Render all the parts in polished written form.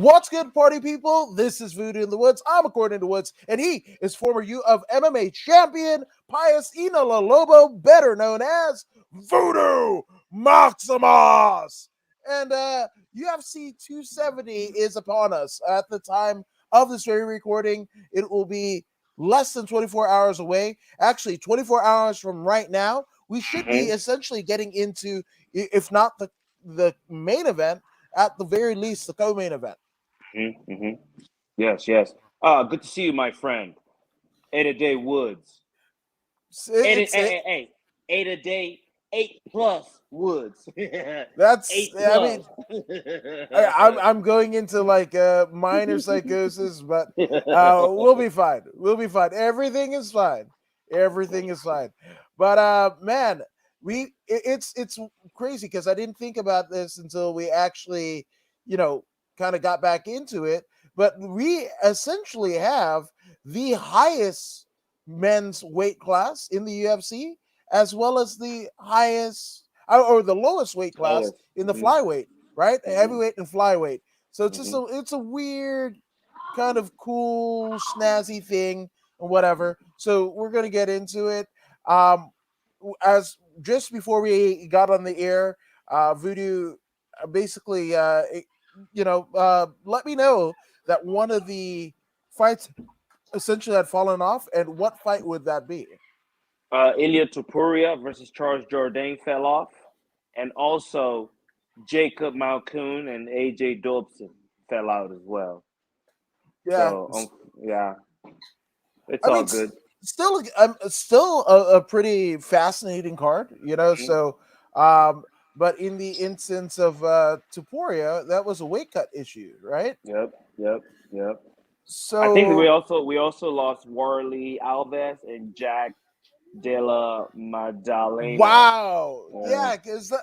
What's good, party people? This is Voodoo in the Woods. I'm According to Woods, and he is former U of MMA champion Pius Lobo, better known as Voodoo Maximus. And UFC 270 is upon us. At the time of this very recording, it will be less than 24 hours away. Actually, 24 hours from right now, we should be essentially getting into, if not the main event, at the very least, the co-main event. Yes. Good to see you, my friend. 8 a day Woods. Hey. 8 a day, 8+ Woods. That's 8+. I'm going into like minor psychosis, but we'll be fine. We'll be fine. Everything is fine. Everything is fine. But man, it's crazy because I didn't think about this until we actually, kind of got back into it. But we essentially have the highest men's weight class in the UFC, as well as the highest or the lowest weight class in the flyweight, right? Heavyweight and flyweight. So it's just it's a weird kind of cool snazzy thing or whatever. So we're gonna get into it. As just before we got on the air, Voodoo basically let me know that one of the fights essentially had fallen off, and what fight would that be? Ilya Topuria versus Charles Jourdain fell off, and also Jacob Malkoun and AJ Dobson fell out as well. Yeah, yeah, it's I all mean, good. still a pretty fascinating card, So, but in the instance of Tuporia, that was a weight cut issue, right? Yep. I think So we also lost Warley Alves and Jack Della Maddalena. wow, yeah, because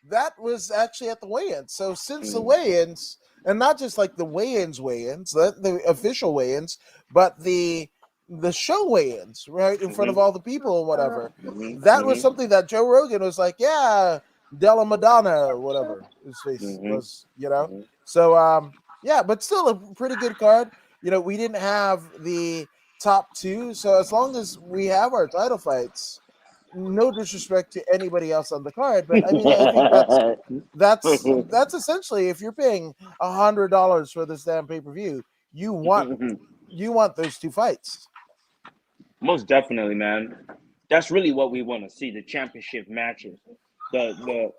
that was actually at the weigh-ins. So since the weigh-ins, and not just like the weigh-ins, the official weigh-ins, but the show weigh-ins, right, in front of all the people or whatever. That was something that Joe Rogan was like, yeah, Della Madonna or whatever his face was, So yeah, but still a pretty good card. We didn't have the top two, so as long as we have our title fights, no disrespect to anybody else on the card, but I mean, I think that's essentially, if you're paying $100 for this damn pay-per-view, you want those two fights. Most definitely, man. That's really what we want to see, the championship matches. The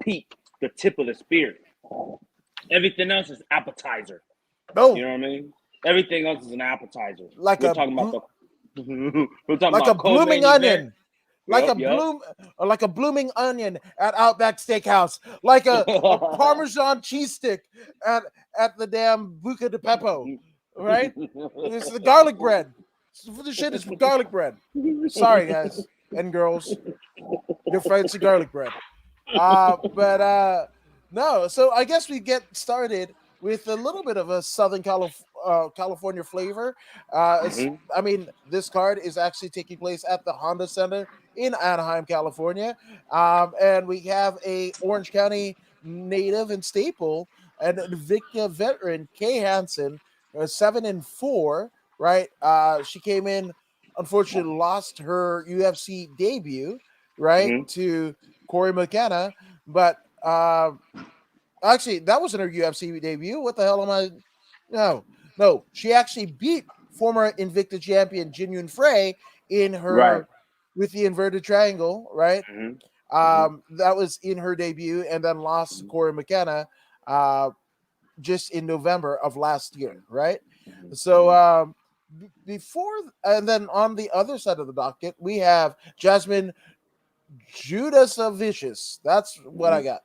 peak, the tip of the spear. Everything else is appetizer. No, you know what I mean? Everything else is an appetizer. Like we're a talking about we're talking like a about blooming co-main event. onion, like a blooming onion at Outback Steakhouse, like a Parmesan cheese stick at the damn Buca de Beppo, right? It's the garlic bread. The shit is garlic bread. Sorry, guys and girls, your fancy garlic bread. But no. So I guess we get started with a little bit of a Southern California flavor. I mean, this card is actually taking place at the Honda Center in Anaheim, California, and we have a Orange County native and staple and Invicta veteran Kay Hansen, 7-4. Right, she came in, unfortunately, lost her UFC debut, right, to Corey McKenna, but actually, that wasn't her UFC debut. What the hell am I? No. She actually beat former Invicta champion Jinyun Frey in her with the inverted triangle, right? That was in her debut, and then lost to Corey McKenna just in November of last year, right? So before, and then on the other side of the docket, we have Jasmine Judas of Vicious. That's what I got.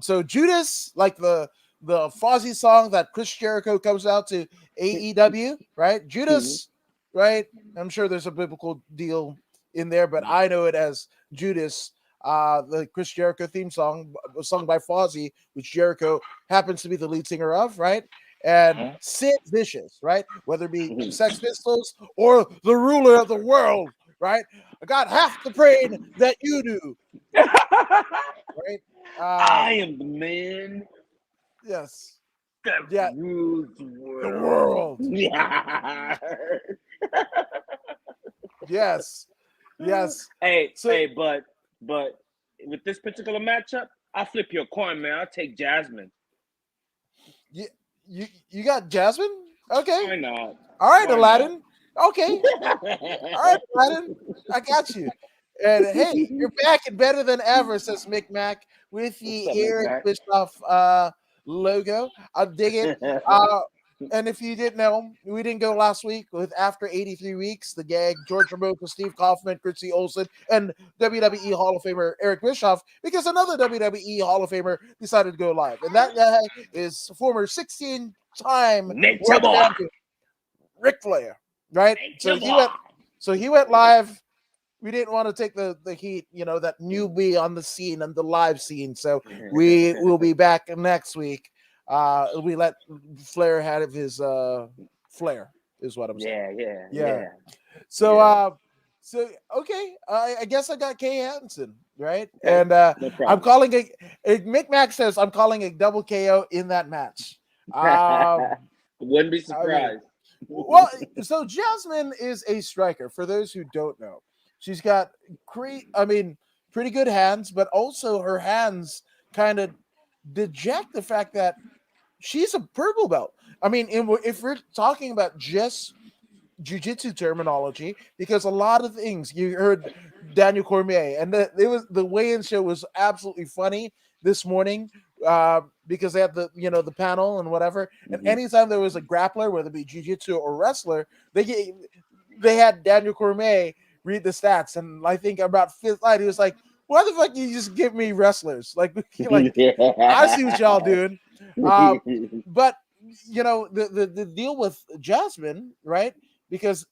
So Judas, like the Fozzy song that Chris Jericho comes out to AEW, right? Judas, right? I'm sure there's a biblical deal in there, but I know it as Judas, the Chris Jericho theme song, sung by Fozzy, which Jericho happens to be the lead singer of, right? And Sid Vicious, right? Whether it be Sex Pistols or the ruler of the world, right? I got half the brain that you do, right? I am the man. Yes. Yeah, rules the world. world. Yeah. Yes, yes. Hey, So hey, but with this particular matchup, I'll flip your coin, man. I'll take Jasmine. you you got Jasmine? Okay. Why not? All right, Why not? Aladdin. Okay. All right, Aladdin. I got you. And hey, you're back and better than ever, says Mick Mac with What's the up, Eric McMac? Bischoff logo. I dig it. And if you didn't know, we didn't go last week with after 83 weeks, the gag George Romoka, Steve Kaufman, Chrissy Olsen, and WWE Hall of Famer Eric Bischoff, because another WWE Hall of Famer decided to go live. And that guy is former 16-time Nature world boy. champion Ric Flair. Right? Nature boy. He went live. We didn't want to take the heat, that newbie on the scene and the live scene. So we will be back next week. We let Flair have his flair, is what I'm saying. Yeah. So so okay, I guess I got Kay Hansen, right? Okay, And no I'm problem. calling it. Mick Mac says I'm calling a double KO in that match. Wouldn't be I mean, surprised. well, so Jasmine is a striker. For those who don't know, she's got pretty good hands, but also her hands kind of deject the fact that she's a purple belt. I mean, if we're talking about just jiu-jitsu terminology, because a lot of things you heard Daniel Cormier, and the weigh-in show was absolutely funny this morning, because they had the panel and whatever, and anytime there was a grappler, whether it be jiu-jitsu or wrestler, they had Daniel Cormier read the stats, and I think about fifth line he was like, why the fuck you just give me wrestlers, like I see what y'all doing. But the deal with Jasmine, right? Because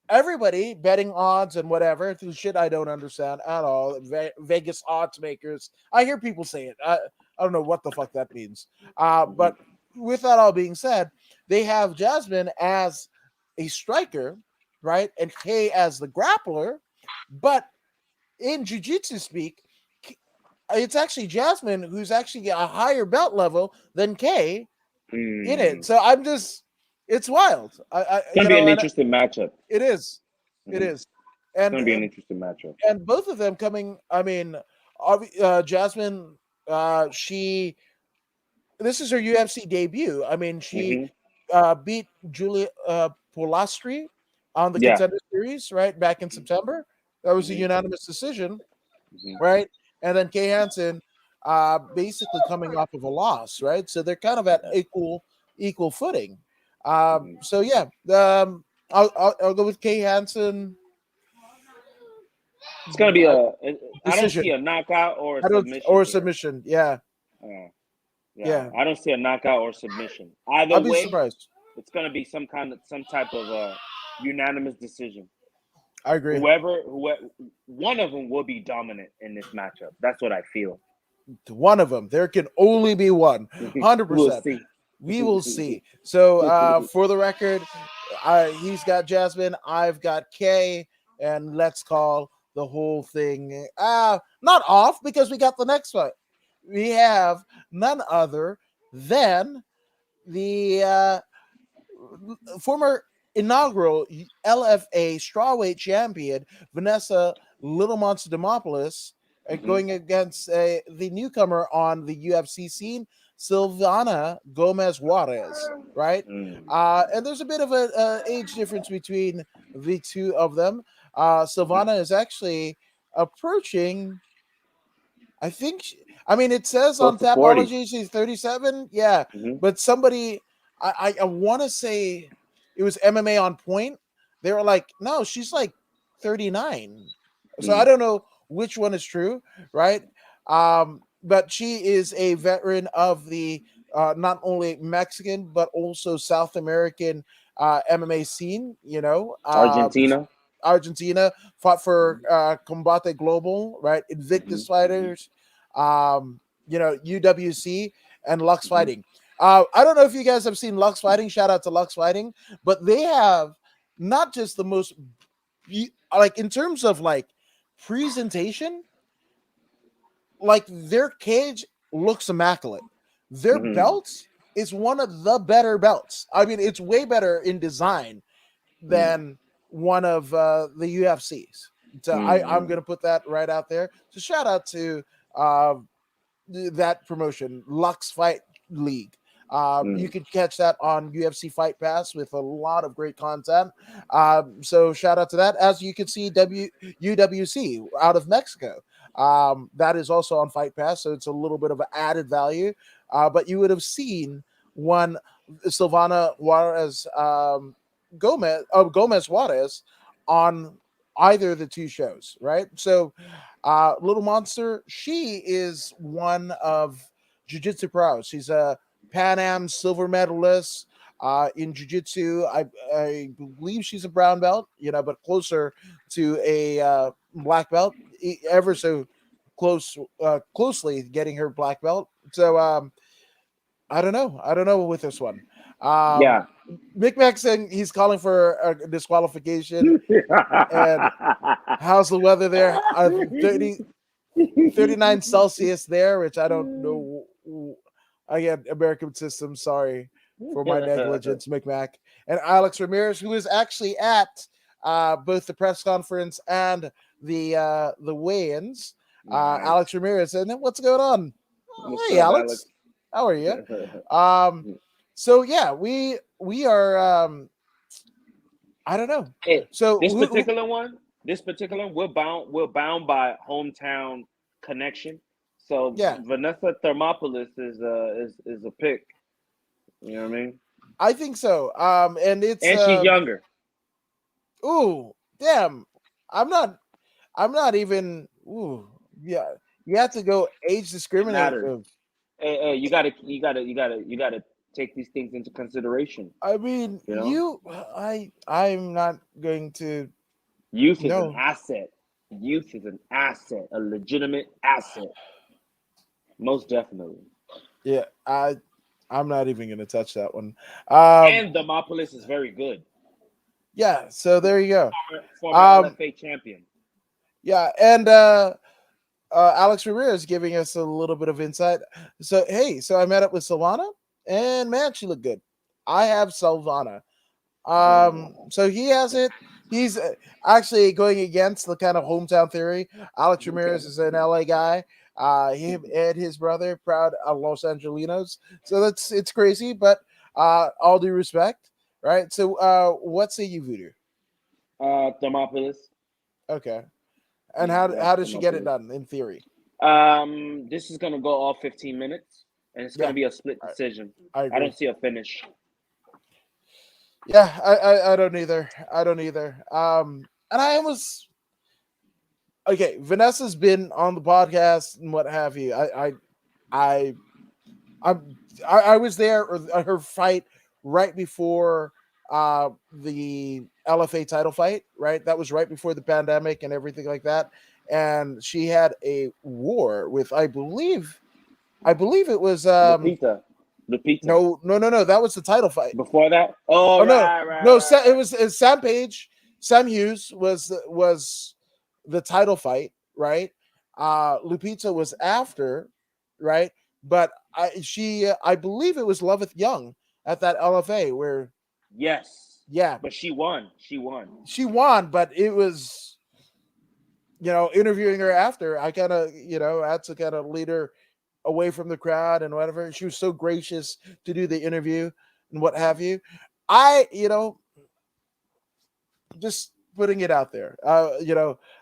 everybody betting odds and whatever through shit I don't understand at all. Vegas odds makers. I hear people say it. I don't know what the fuck that means. But with that all being said, they have Jasmine as a striker, right, and Kay as the grappler. But in jiu-jitsu speak, it's actually Jasmine who's actually a higher belt level than Kay in it. So it's wild. It's gonna be an interesting matchup. It is. It is. It's And gonna be an interesting matchup. and both of them coming. I mean, Jasmine. This is her UFC debut. I mean, she beat Julia Polastri on the Yeah. Contender Series right back in September. That was a unanimous decision, right? And then Kay Hansen, basically coming off of a loss, right? So they're kind of at equal footing. So yeah, I'll go with Kay Hansen. It's gonna be a. I don't Decision. see a knockout or a I don't submission. or here. submission. Yeah. Yeah, I don't see a knockout or submission. Either I'll be way, surprised. it's gonna be some type of unanimous decision. I agree. Whoever, one of them will be dominant in this matchup. That's what I feel. One of them. There can only be one. 100%. We'll see. We will see. So for the record, he's got Jasmine, I've got Kay, and let's call the whole thing not off, because we got the next one. We have none other than the former inaugural LFA strawweight champion Vanessa Little Monster Demopoulos going against the newcomer on the UFC scene, Silvana Gomez Juarez, right? And there's a bit of an age difference between the two of them. Silvana is actually approaching, I think, it says Close on to 40. Tapology she's 37. Yeah, but somebody, I want to say it was MMA on Point. They were like, no, she's like 39. So I don't know which one is true, right? But she is a veteran of the not only Mexican but also South American MMA scene. Argentina fought for Combate Global, right? Invictus Fighters, UWC and Lux Fighting. I don't know if you guys have seen Lux Fighting. Shout out to Lux Fighting, but they have not just the most like in terms of like presentation, like their cage looks immaculate. Their belts is one of the better belts. I mean, it's way better in design than one of the UFCs. So I'm Mm-hmm. going to put that right out there. So shout out to uh, that promotion, Lux Fight League. You Mm. can catch that on UFC Fight Pass with a lot of great content. So shout out to that. As you can see, UWC out of Mexico. That is also on Fight Pass, so it's a little bit of an added value. But you would have seen one Silvana Juarez Gomez Juarez on either of the two shows, right? So Little Monster, she is one of Jiu-Jitsu pros. She's a Pan Am silver medalist in Jiu-Jitsu. I believe she's a brown belt, but closer to a black belt, ever so closely getting her black belt. So I don't know. I don't know with this one. Um, Yeah. Mick Mac saying he's calling for a disqualification. And how's the weather there? 39 Celsius there, which I don't know. Again, American system. Sorry for my negligence, McMac. And Alex Ramirez, who is actually at both the press conference and the weigh-ins. Nice. Alex Ramirez, and what's going on? What's Hey, up, Alex? Alex, how are you? Um, so yeah, we are. I don't know. Hey, So this particular one, we're bound by hometown connection. So yeah, Vanessa Thermopolis is a pick. You know what I mean? I think so. And it's And she's younger. ooh, damn. I'm not. I'm not even. Ooh, yeah. You have to go age It discriminate. matters. Hey, you gotta take these things into consideration. I mean, You know, I'm not going to. youth is an No. asset. Youth is an asset, a legitimate asset. Most definitely. Yeah. I'm not even going to touch that one. Um. And Demopolis is very good. Yeah. So there you go. Former Um. LFA champion. Yeah. And Alex Ramirez giving us a little bit of insight. So hey, so I met up with Silvana, and man, she looked good. I have Silvana. So he has it. He's actually going against the kind of hometown theory. Alex Okay. Ramirez is an LA guy. Him and his brother, proud Los Angelinos. So it's crazy, but all due respect, right? So what say you, Voodoo? Thermopolis. Okay, and Yeah, how does she get it Thermopolis. done in theory? This is gonna go all 15 minutes, and it's gonna Yeah, be a split I, decision. I I don't agree. see a finish. Yeah, I don't either. I don't either. And I almost okay. Vanessa's been on the podcast and what have you. I I'm I was there or her fight right before the LFA title fight, right? That was right before the pandemic and everything like that. And she had a war with I believe it was Lupita, Lupita. no, that was the title fight. Before that, oh Oh no, right, right, no, right, It right. was Sam Page. Sam Hughes was the title fight, right? Lupita was after, right? But I believe it was Loveth Young at that LFA where, Yes, yeah, but she won. She won. she won, but it was interviewing her after. I kind of had to kind of lead her away from the crowd and whatever. She was so gracious to do the interview and what have you. I just putting it out there.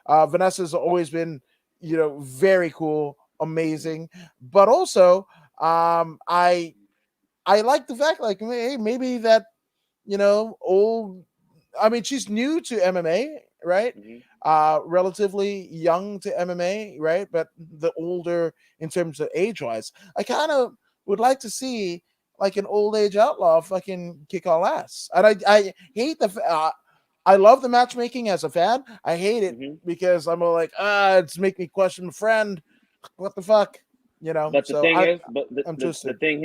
Vanessa's always been, very cool, amazing, but also, I like the fact, like, hey, maybe that, old. I mean, she's new to MMA, right? Hmm. Relatively young to MMA, right? But the older in terms of age wise, I kind of would like to see like an old age outlaw fucking kick all ass. And I hate I love the matchmaking as a fan. I hate it Hmm. because I'm all like, it's make me question my friend. What the fuck, But the So thing I is, but I'm the twisted. thing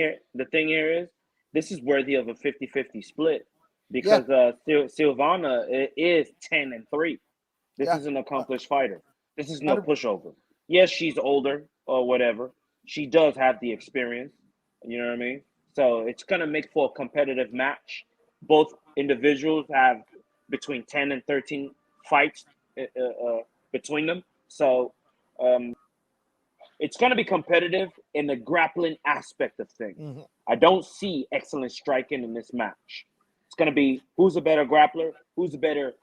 here is, this is worthy of a 50-50 split Yeah, because Silvana is 10-3. This yeah, is an accomplished fighter. This is no 100. pushover. Yes, she's older or whatever. She does have the experience. You know what I mean? So it's gonna make for a competitive match. Both individuals have between 10 and 13 fights between them. So um, it's going to be competitive in the grappling aspect of things. Mm-hmm. I don't see excellent striking in this match. It's going to be who's a better grappler, who's a better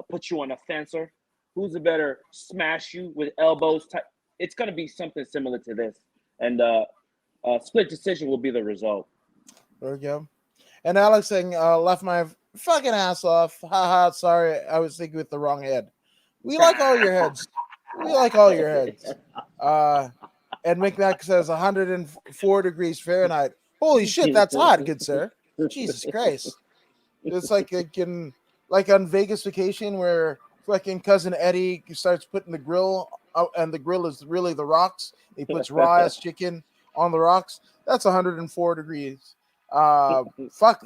put you on a fencer, who's a better smash you with elbows. It's going to be something similar to this, and split decision will be the result. There we go. And Alex saying, left my fucking ass off. Haha, sorry, I was thinking with the wrong head. We like all your heads. We like all your heads. And McMack says 104 degrees Fahrenheit. Holy shit, that's hot, good sir. Jesus Christ. It's like on Vegas Vacation where fucking cousin Eddie starts putting the grill out, and the grill is really the rocks. He puts raw ass chicken on the rocks. That's 104 degrees. Fuck.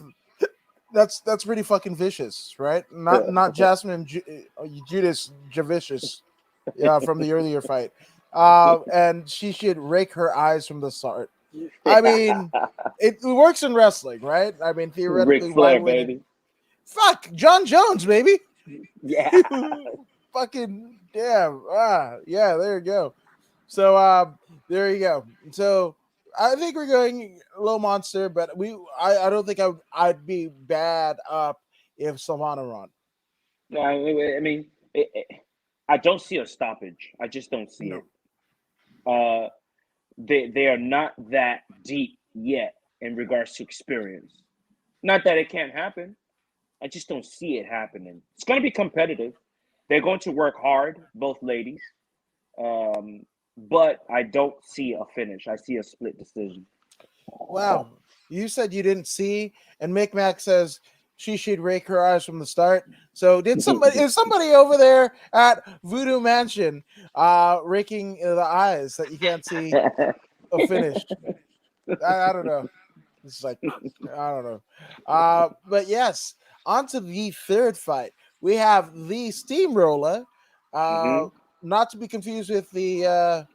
That's pretty fucking vicious, right? Not Jasmine Judas Javicious, yeah, from the earlier fight. And she should rake her eyes from the start. I mean, it works in wrestling, right? I mean, theoretically, Ric why Flair, wouldn't it? baby. Fuck John Jones, baby. Yeah. Fucking damn. Yeah, there you go. So there you go. So I think we're going low monster, but I don't think I'd be bad up if Silvana run. No, I mean, I don't see a stoppage. I just don't see No. it. They are not that deep yet in regards to experience. Not that it can't happen. I just don't see it happening. It's going to be competitive. They're going to work hard, both ladies. But I don't see a finish. I see a split decision. Wow. You said you didn't see, and Mick Mac says she should rake her eyes from the start. So is somebody over there at Voodoo Mansion raking the eyes that you can't see a finish? I don't know. It's like I don't know. But yes, on to the third fight. We have the Steamroller. Mm-hmm. Not to be confused with the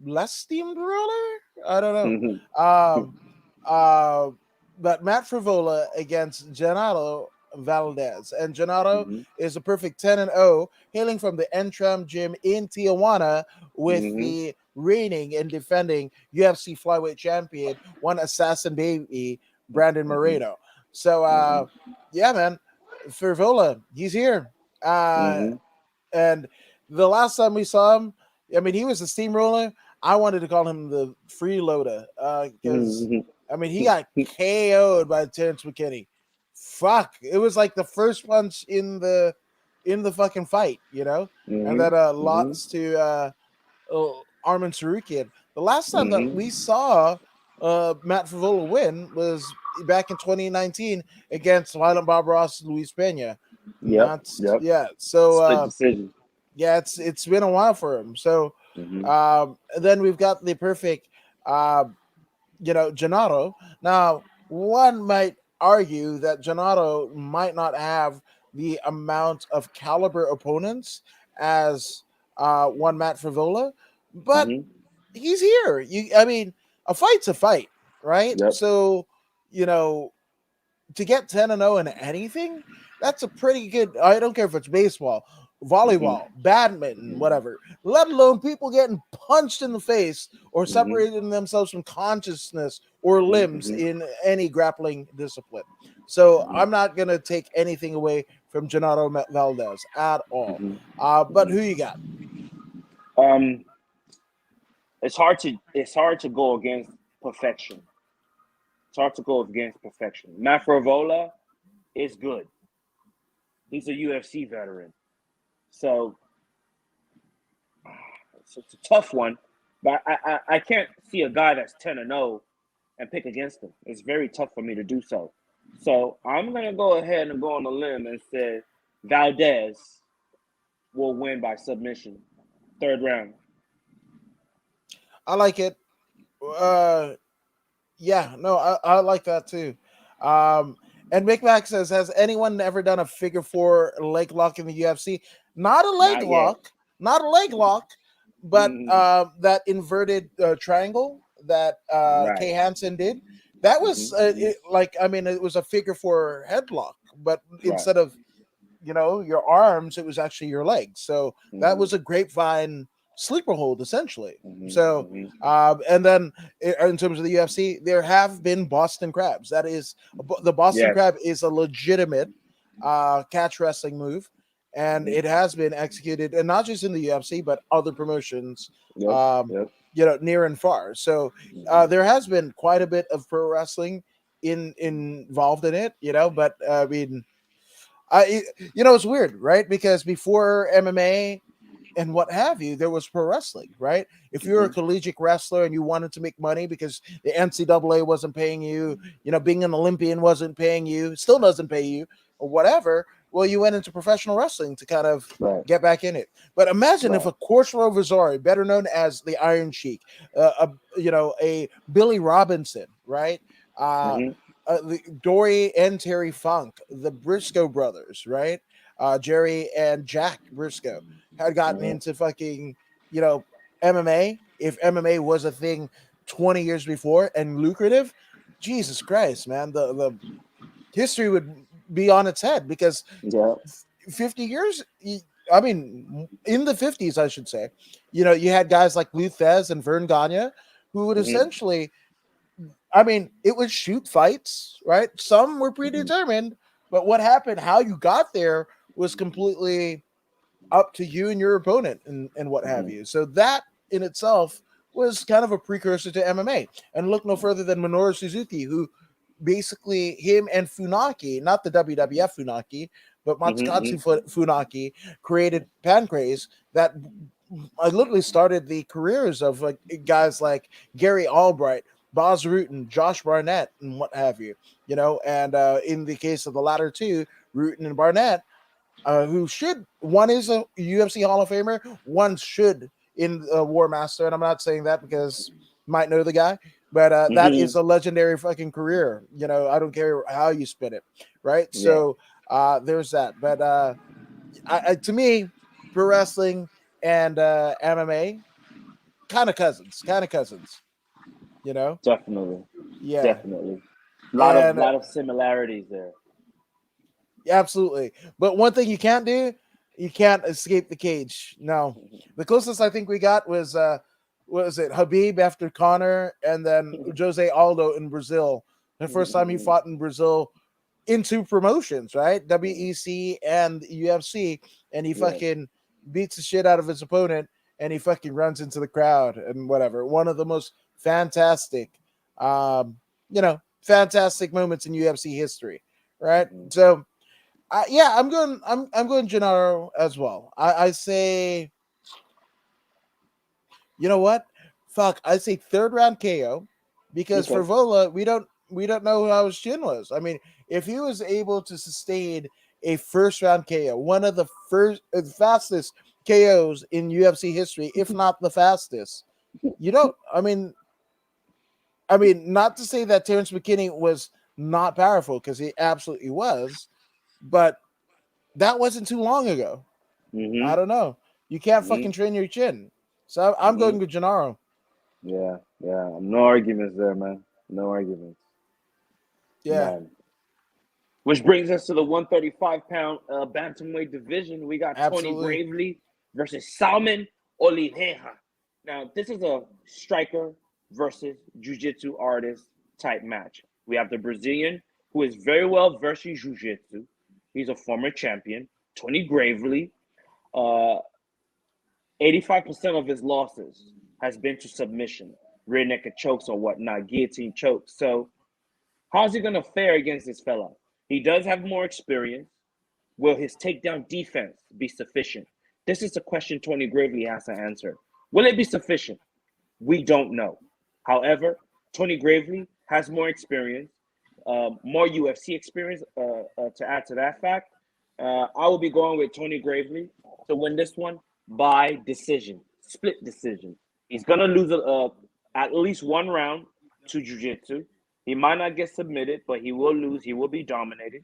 less steamed roller. I don't know. Mm-hmm. Um, uh, but Matt Frivola against Gennaro Valdez, and Gennaro Mm-hmm. is a perfect 10-0, hailing from the Entram gym in Tijuana with Mm-hmm. the reigning and defending UFC flyweight champion, one assassin baby, Brandon Mm-hmm. Moreno. So, yeah, man, Frivola, he's here. Mm-hmm. And the last time we saw him, I mean, he was a steamroller. I wanted to call him the freeloader because Mm-hmm. I mean he got KO'd by Terrence McKinney. Fuck, it was like the first punch in the fucking fight, you know, and then Mm-hmm. lost to Armin Sarukian. The last time that Mm-hmm. we saw Matt Frivola win was back in 2019 against Violent Bob Ross and Luis Pena. Yep. That's Yep. yeah. So Split decision. yeah, it's been a while for him. So Mm-hmm. then we've got the perfect, Gennaro. Now, one might argue that Gennaro might not have the amount of caliber opponents as one Matt Frivola, but Mm-hmm. he's here. I mean, a fight's a fight, right? Yep. So, you know, to get 10-0 in anything, that's a pretty good. I don't care if it's baseball, Mm-hmm. volleyball, badminton, whatever, let alone people getting punched in the face or Mm-hmm. separating themselves from consciousness or limbs Mm-hmm. in any grappling discipline. So Mm-hmm. I'm not going to take anything away from Gennaro Valdez at all. Mm-hmm. But who you got? Um, it's hard to go against perfection. It's hard to go against perfection. Matt Favola is good. He's a UFC veteran, so it's a tough one. But I can't see a guy that's 10-0 and pick against him. It's very tough for me to do so. So I'm gonna go ahead and go on a limb and say Valdez will win by submission, third round. I like it. Uh, Yeah, no, I like that too. And Mick Mac says, has anyone ever done a figure four leg lock in the UFC? Not a leg Not yet. lock, not a leg lock, but Mhm. that inverted triangle that Kay Right. Hansen did. That was Mm-hmm. I mean, it was a figure four headlock, but Right. instead of your arms, it was actually your legs. So that Mm-hmm. was a grapevine sleeper hold, essentially. So, Mm-hmm. and then in terms of the UFC, there have been Boston crabs. That is, the Boston Yes. crab is a legitimate catch wrestling move, and Mm-hmm. it has been executed, and not just in the UFC, but other promotions, Yep. um, Yep. near and far. So Mm-hmm. there has been quite a bit of pro wrestling involved in it, but I mean, it's weird, right? Because before MMA and what have you, there was pro wrestling, right? If you're a Mm-hmm. collegiate wrestler and you wanted to make money because the NCAA wasn't paying you, being an Olympian wasn't paying you, still doesn't pay you, or whatever, well, you went into professional wrestling to kind of Right. get back in it. But imagine if Right. a Corsola Rosari, better known as the Iron Sheik, a Billy Robinson, right? Uh, Mm-hmm. Dory and Terry Funk, the Briscoe brothers, right? Jerry and Jack Briscoe had gotten Mm-hmm. into fucking, you know, MMA, if MMA was a thing 20 years before and lucrative, Jesus Christ, man, the history would be on its head because Yeah. 50 years, I mean, in the 50s, I should say, you had guys like Lou Thez and Vern Gagne who would Mm-hmm. essentially, I mean, it was shoot fights, right? Some were Mm-hmm. predetermined, but what happened, how you got there was completely up to you and your opponent and what have Mm-hmm. you. So that in itself was kind of a precursor to MMA. And look no further than Minoru Suzuki, who basically him and Funaki, not the WWF Funaki, but Mm-hmm. Matsukatsu Funaki, created Pancrase that I literally started the careers of like guys like Gary Albright, Boz Rutan, Josh Barnett, and what have you. And in the case of the latter two, Rutan and Barnett, who should one is a UFC Hall of Famer, one should in War Master, and I'm not saying that because you might know the guy, but that Mm-hmm. is a legendary fucking career. I don't care how you spin it, right? Yeah. So there's that. But to me, pro wrestling and MMA kind of cousins. You know, Definitely. yeah, Definitely. and Lot of similarities there. absolutely. But one thing you can't do, you can't escape the cage. No, the closest I think we got was what was it, Habib after Connor, and then Jose Aldo in Brazil. The first time he fought in Brazil in two promotions, right? WEC and UFC, and he Yeah. fucking beats the shit out of his opponent, and he fucking runs into the crowd and whatever. One of the most fantastic, fantastic moments in UFC history, right? Mm-hmm. So yeah, I'm going Gennaro as well. I say, you know what? Fuck, I say third round KO because for Okay. Vola, we don't know how his chin was. I mean, if he was able to sustain a first round KO, one of the fastest KOs in UFC history, if not the fastest, you don't. I mean, not to say that Terrence McKinney was not powerful because he absolutely was, but that wasn't too long ago. I Mm-hmm. don't know. You can't fucking Mm-hmm. train your chin. So I'm Mm-hmm. going with Gennaro. Yeah. Yeah. No arguments there, man. No arguments. Yeah, Man. Which brings us to the 135-pound bantamweight division. We got Tony absolutely. Gravely versus Salman Oliveira. Now, this is a striker versus jiu-jitsu artist type match. We have the Brazilian, who is very well versed in jiu-jitsu. He's a former champion. Tony Gravely, uh, 85% of his losses has been to submission, rear naked chokes or whatnot, guillotine chokes. So how's he going to fare against this fella? He does have more experience. Will his takedown defense be sufficient? This is a question Tony Gravely has to answer. Will it be sufficient? We don't know. However, Tony Gravely has more experience, more UFC experience to add to that fact. I will be going with Tony Gravely to win this one by decision, split decision. He's going to lose at least one round to Jiu Jitsu. He might not get submitted, but he will lose. He will be dominated,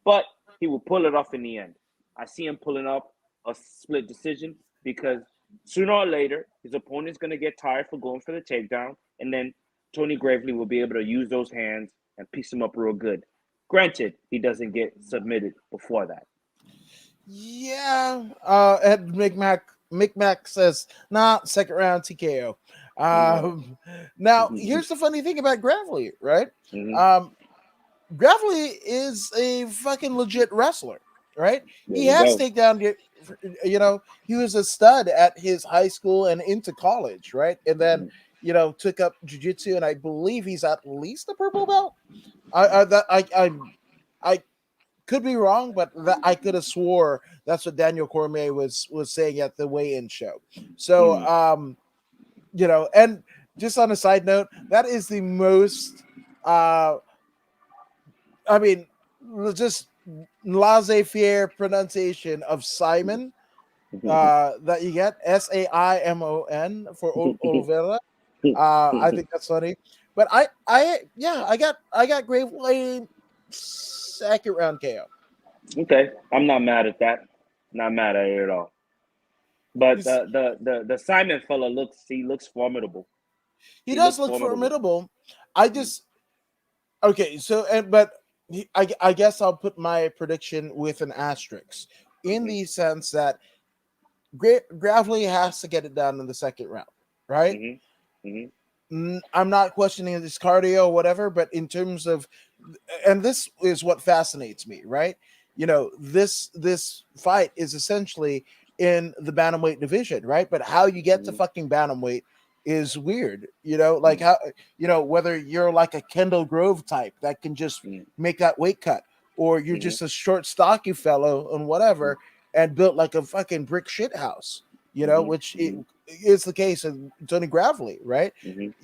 but he will pull it off in the end. I see him pulling up a split decision because sooner or later his opponent's going to get tired for going for the takedown, and then Tony Gravely will be able to use those hands and piece him up real good. Granted, he doesn't get submitted before that. Yeah. Ed Micmac says, nah, second round TKO. Now, here's the funny thing about Gravely, right? Mhm. Um, Gravely is a fucking legit wrestler, right? There He you has go. takedown, he was a stud at his high school and into college, right? And then, Mhm. took up jujitsu, and I believe he's at least a purple belt. I could be wrong, but I could have swore that's what Daniel Cormier was saying at the weigh-in show. So, Mm. and just on a side note, that is the most uh I mean, just laissez-faire pronunciation of Simon that you get, Saimon for Oliveira. I think that's funny. But I got Gravely second round KO. Okay, I'm not mad at that. Not mad at it at all. But He's, the Simon fella looks formidable. he He does looks look formidable. formidable. I Mm. just okay. So but I guess I'll put my prediction with an asterisk in Mhm. the sense that Gravely has to get it done in the second round, right? Mhm. Mhm. I'm not questioning his cardio or whatever, but in terms of, and this is what fascinates me, right? This fight is essentially in the bantamweight division, right? But how you get to Mhm. fucking bantamweight is weird, like Mhm. how, whether you're like a Kendall Grove type that can just Mhm. make that weight cut, or you're Mhm. just a short, stocky fellow and whatever, and built like a fucking brick shit house, Mhm. which Mhm. is the case of Tony Gravely, right? Mhm.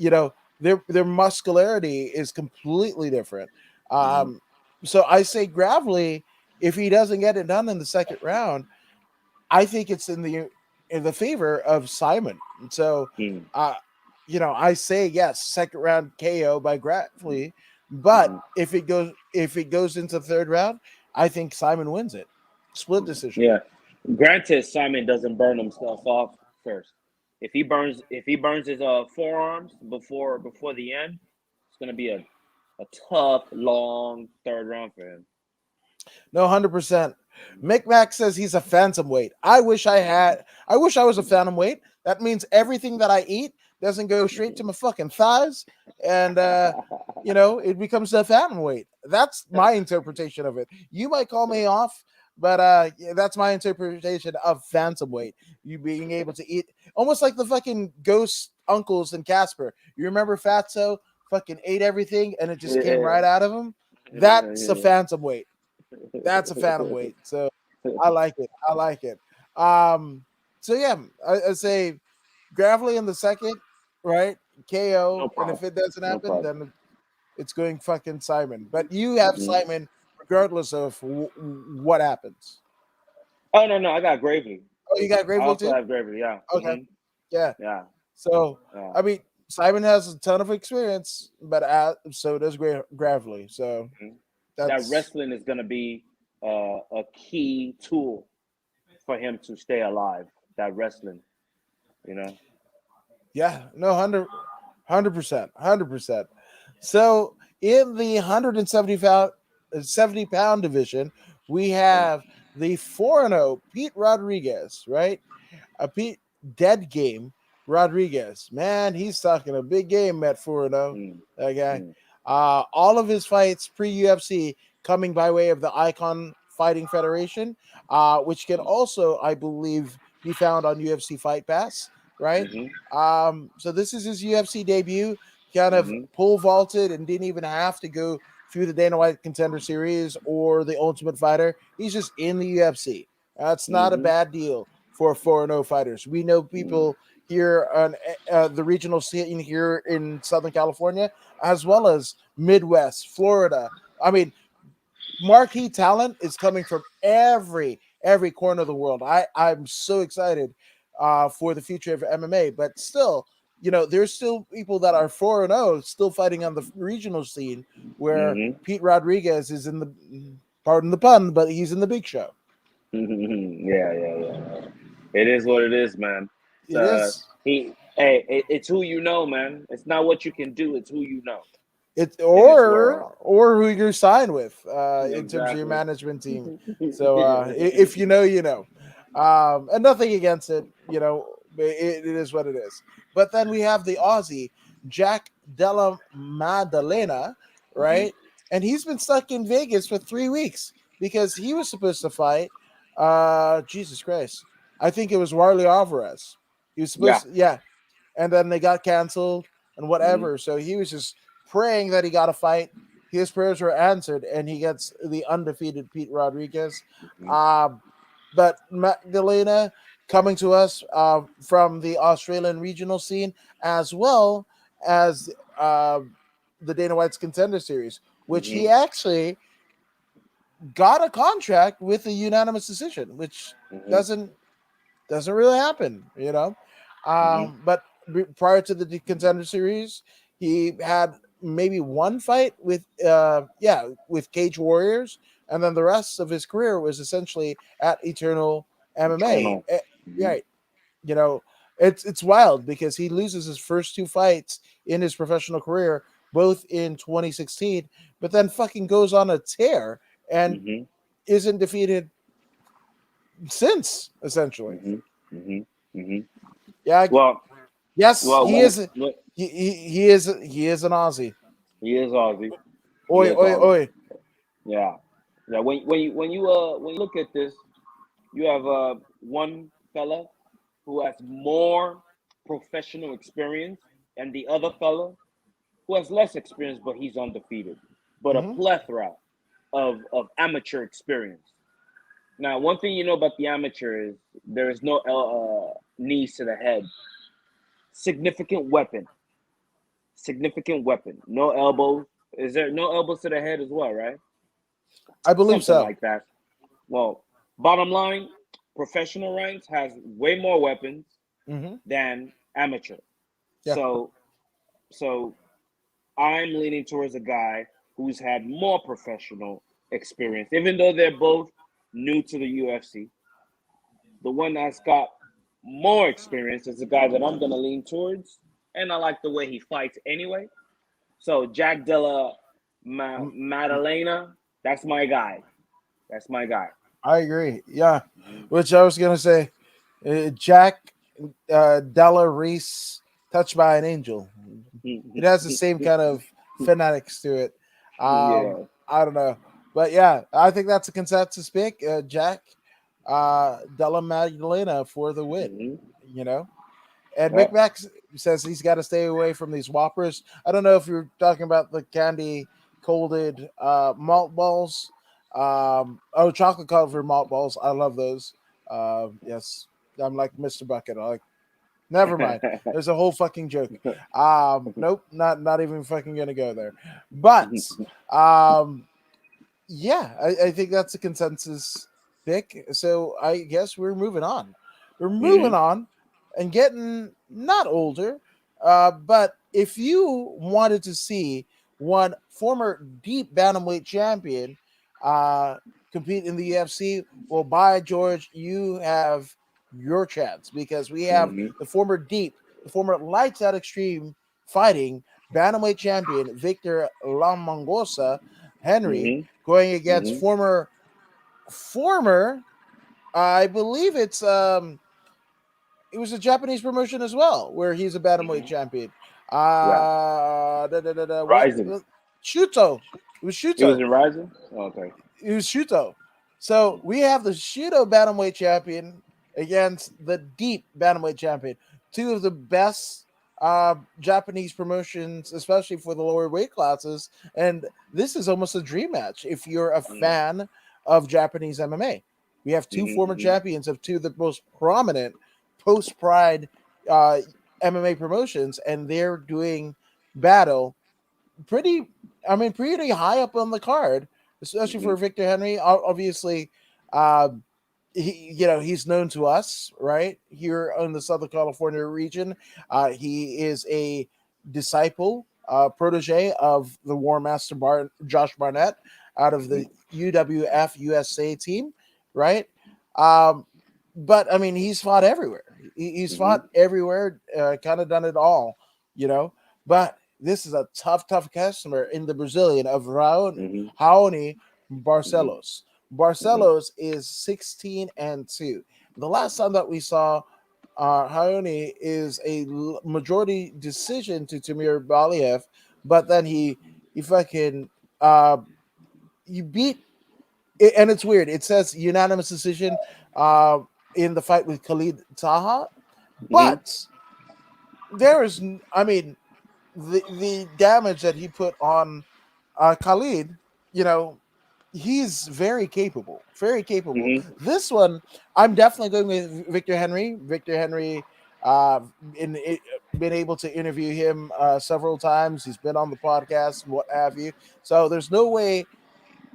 Their muscularity is completely different. Mhm. So I say Gravely, if he doesn't get it done in the second round, I think it's in the favor of Simon. And so, Mhm. uh, I say yes, second round KO by Gravely. But Mhm. if it goes into third round, I think Simon wins it, split decision. Yeah. Granted, Simon doesn't burn himself off first. If he burns his forearms before the end, it's gonna be a tough, long third round for him. No, 100%. Micmac says he's a phantom weight. I wish I was a phantom weight. That means everything that I eat doesn't go straight to my fucking thighs, and it becomes a phantom weight. That's my interpretation of it. You might call me off, but yeah, that's my interpretation of phantom weight. You being able to eat almost like the fucking ghost uncles in Casper. You remember Fatso fucking ate everything and it just came right Yeah. out of him? That's a phantom weight. That's a phantom weight. So I like it. I like it. Um, so yeah, I say Gravely in the second, right? No KO, and if problem. it doesn't No happen, problem. then it's going fucking Simon. But you have Mhm. Simon regardless of what happens. Oh no, no, I got Gravely. Oh, you got I Gravely also too? have Gravely. Yeah. Okay, Hmm. yeah. Yeah. So Yeah. I mean, Simon has a ton of experience, but so does Gravely. So Mhm. That that's wrestling is gonna be a key tool for him to stay alive. That wrestling, you know. yeah, no, 100%, 100%. So in the 170 pound, 70-pound division, we Mm. have the 4-0 Pete Rodriguez, right? A Pete dead game Rodriguez. Man, he's talking a big game at 4-0. Mm. That guy. Mm. All of his fights pre UFC coming by way of the Icon Fighting Federation, which can also, I believe, be found on UFC Fight Pass, right? Mhm. So this is his UFC debut. Kind of Mhm. pole vaulted and didn't even have to go through the Dana White Contender Series or the Ultimate Fighter. He's just in the UFC. That's not a Mhm. bad deal for 4-0 fighters. We know Mm. people here on the regional scene here in Southern California, as well as Midwest, Florida. I mean, marquee talent is coming from every corner of the world. I'm so excited for the future of MMA, but still, there's still people that are 4-0 still fighting on the regional scene where Mhm. Pete Rodriguez is in the, pardon the pun, but he's in the big show. Mhm. Yeah. Yeah. Yeah. It is what it is, man. It is. He. Hey, it's who you know, man. It's not what you can do. It's who you know It in this world. or who you sign with in terms of your Exactly. management team. So if you know, you know, and nothing against it. You know, it is what it is. But then we have the Aussie Jack Della Maddalena, Hmm. right? And he's been stuck in Vegas for 3 weeks because he was supposed to fight. Jesus Christ, I think it was Warley Alvarez. He was Yeah. supposed to, yeah, and then they got canceled and Hmm. whatever. So he was just praying that he got a fight. His prayers were answered, and he gets the undefeated Pete Rodriguez. Hmm. Um, but Magdalena coming to us from the Australian regional scene, as well as the Dana White's Contender Series, which he Hmm. actually got a contract with a unanimous decision, which Hmm. doesn't doesn't really happen, you know. Hmm. But prior to the Contender Series, he had maybe one fight with with Cage Warriors, and then the rest of his career was essentially at Eternal MMA. Eternal. Hmm. Right, you know, it's wild because he loses his first two fights in his professional career, both in 2016, but then fucking goes on a tear and Hmm. isn't defeated since, essentially. Hmm. Hmm. Hmm. Yeah, Well, yes, well, he is. when, He is an Aussie. he is Aussie. He Oi, is oi, Aussie. oi. Yeah. Yeah. When you look at this, you have one fella who has more professional experience, and the other fella who has less experience, but he's undefeated, but a Mm-hmm. plethora of amateur experience. Now, one thing you know about the amateur is there is no knees to the head. Significant weapon, significant weapon. No elbows. Is there no elbows to the head as well, right? I believe Something so. like that. Well, bottom line, professional ranks has way more weapons Mm-hmm. than amateur. Yeah, So, so I'm leaning towards a guy who's had more professional experience, even though they're both new to the UFC. The one that's got more experience is the guy that I'm gonna lean towards, and I like the way he fights anyway. So Jack Della Mm, mm, Maddalena, that's my guy. That's my guy. I agree. Yeah, which I was gonna say, Jack Della Reese, touched by an angel. It has the same kind of fanatics to it. Yeah. I don't know, but yeah, I think that's a consensus pick. Jack Della Magdalena for the win. Hmm. You know. And Yeah. Mick Mac says he's got to stay away from these Whoppers. I don't know if you're talking about the candy coated malt balls. Chocolate covered malt balls. I love those. Yes, I'm like Mr. Bucket. I like. Never mind. There's a whole fucking joke. Nope, not even fucking gonna go there. But um, yeah, I think that's a consensus pick. So I guess we're moving on. We're moving Hmm. on and getting not older. But if you wanted to see one former deep bantamweight champion uh, compete in the UFC, well, by George, you have your chance because we have Hmm. the former lights out extreme fighting bantamweight champion Victor Lamongosa Henry Hmm. going against Hmm. former I believe it was a Japanese promotion as well where he's a bantamweight Hmm. champion. Yeah. What Rising. Shuto. It was He was Shuto. in Rising. Okay. It was Shuto. So we have the Shuto bantamweight champion against the deep bantamweight champion. Two of the best Japanese promotions, especially for the lower weight classes. And this is almost a dream match if you're a Hmm. fan of Japanese MMA. We have two Hmm. former Hmm. champions of two of the most prominent post Pride uh, MMA promotions, and they're doing battle pretty pretty high up on the card, especially Hmm. for Victor Henry. Obviously, he's known to us right here in the Southern California region. He is a disciple, protege of the War Master Josh Barnett out of Hmm. the UWF USA team, right? Um, but I mean, he's fought everywhere. He's Mhm. fought everywhere, kind of done it all, you know. But this is a tough customer in the Brazilian of Mhm. Raoni Mhm. Barcelos. Mhm. Barcelos is 16-2. The last time that we saw Raoni is a majority decision to Tamir Baliev, but then he fucking uh, you beat it, and it's weird. It says unanimous decision uh, in the fight with Khalid Taha, Mhm. but there is, I mean, the damage that he put on Khalid, you know, he's very capable, very capable. Mhm. This one, I'm definitely going with Victor Henry. Victor Henry, uh, in, it, been able to interview him several times. He's been on the podcast, what have you. So there's no way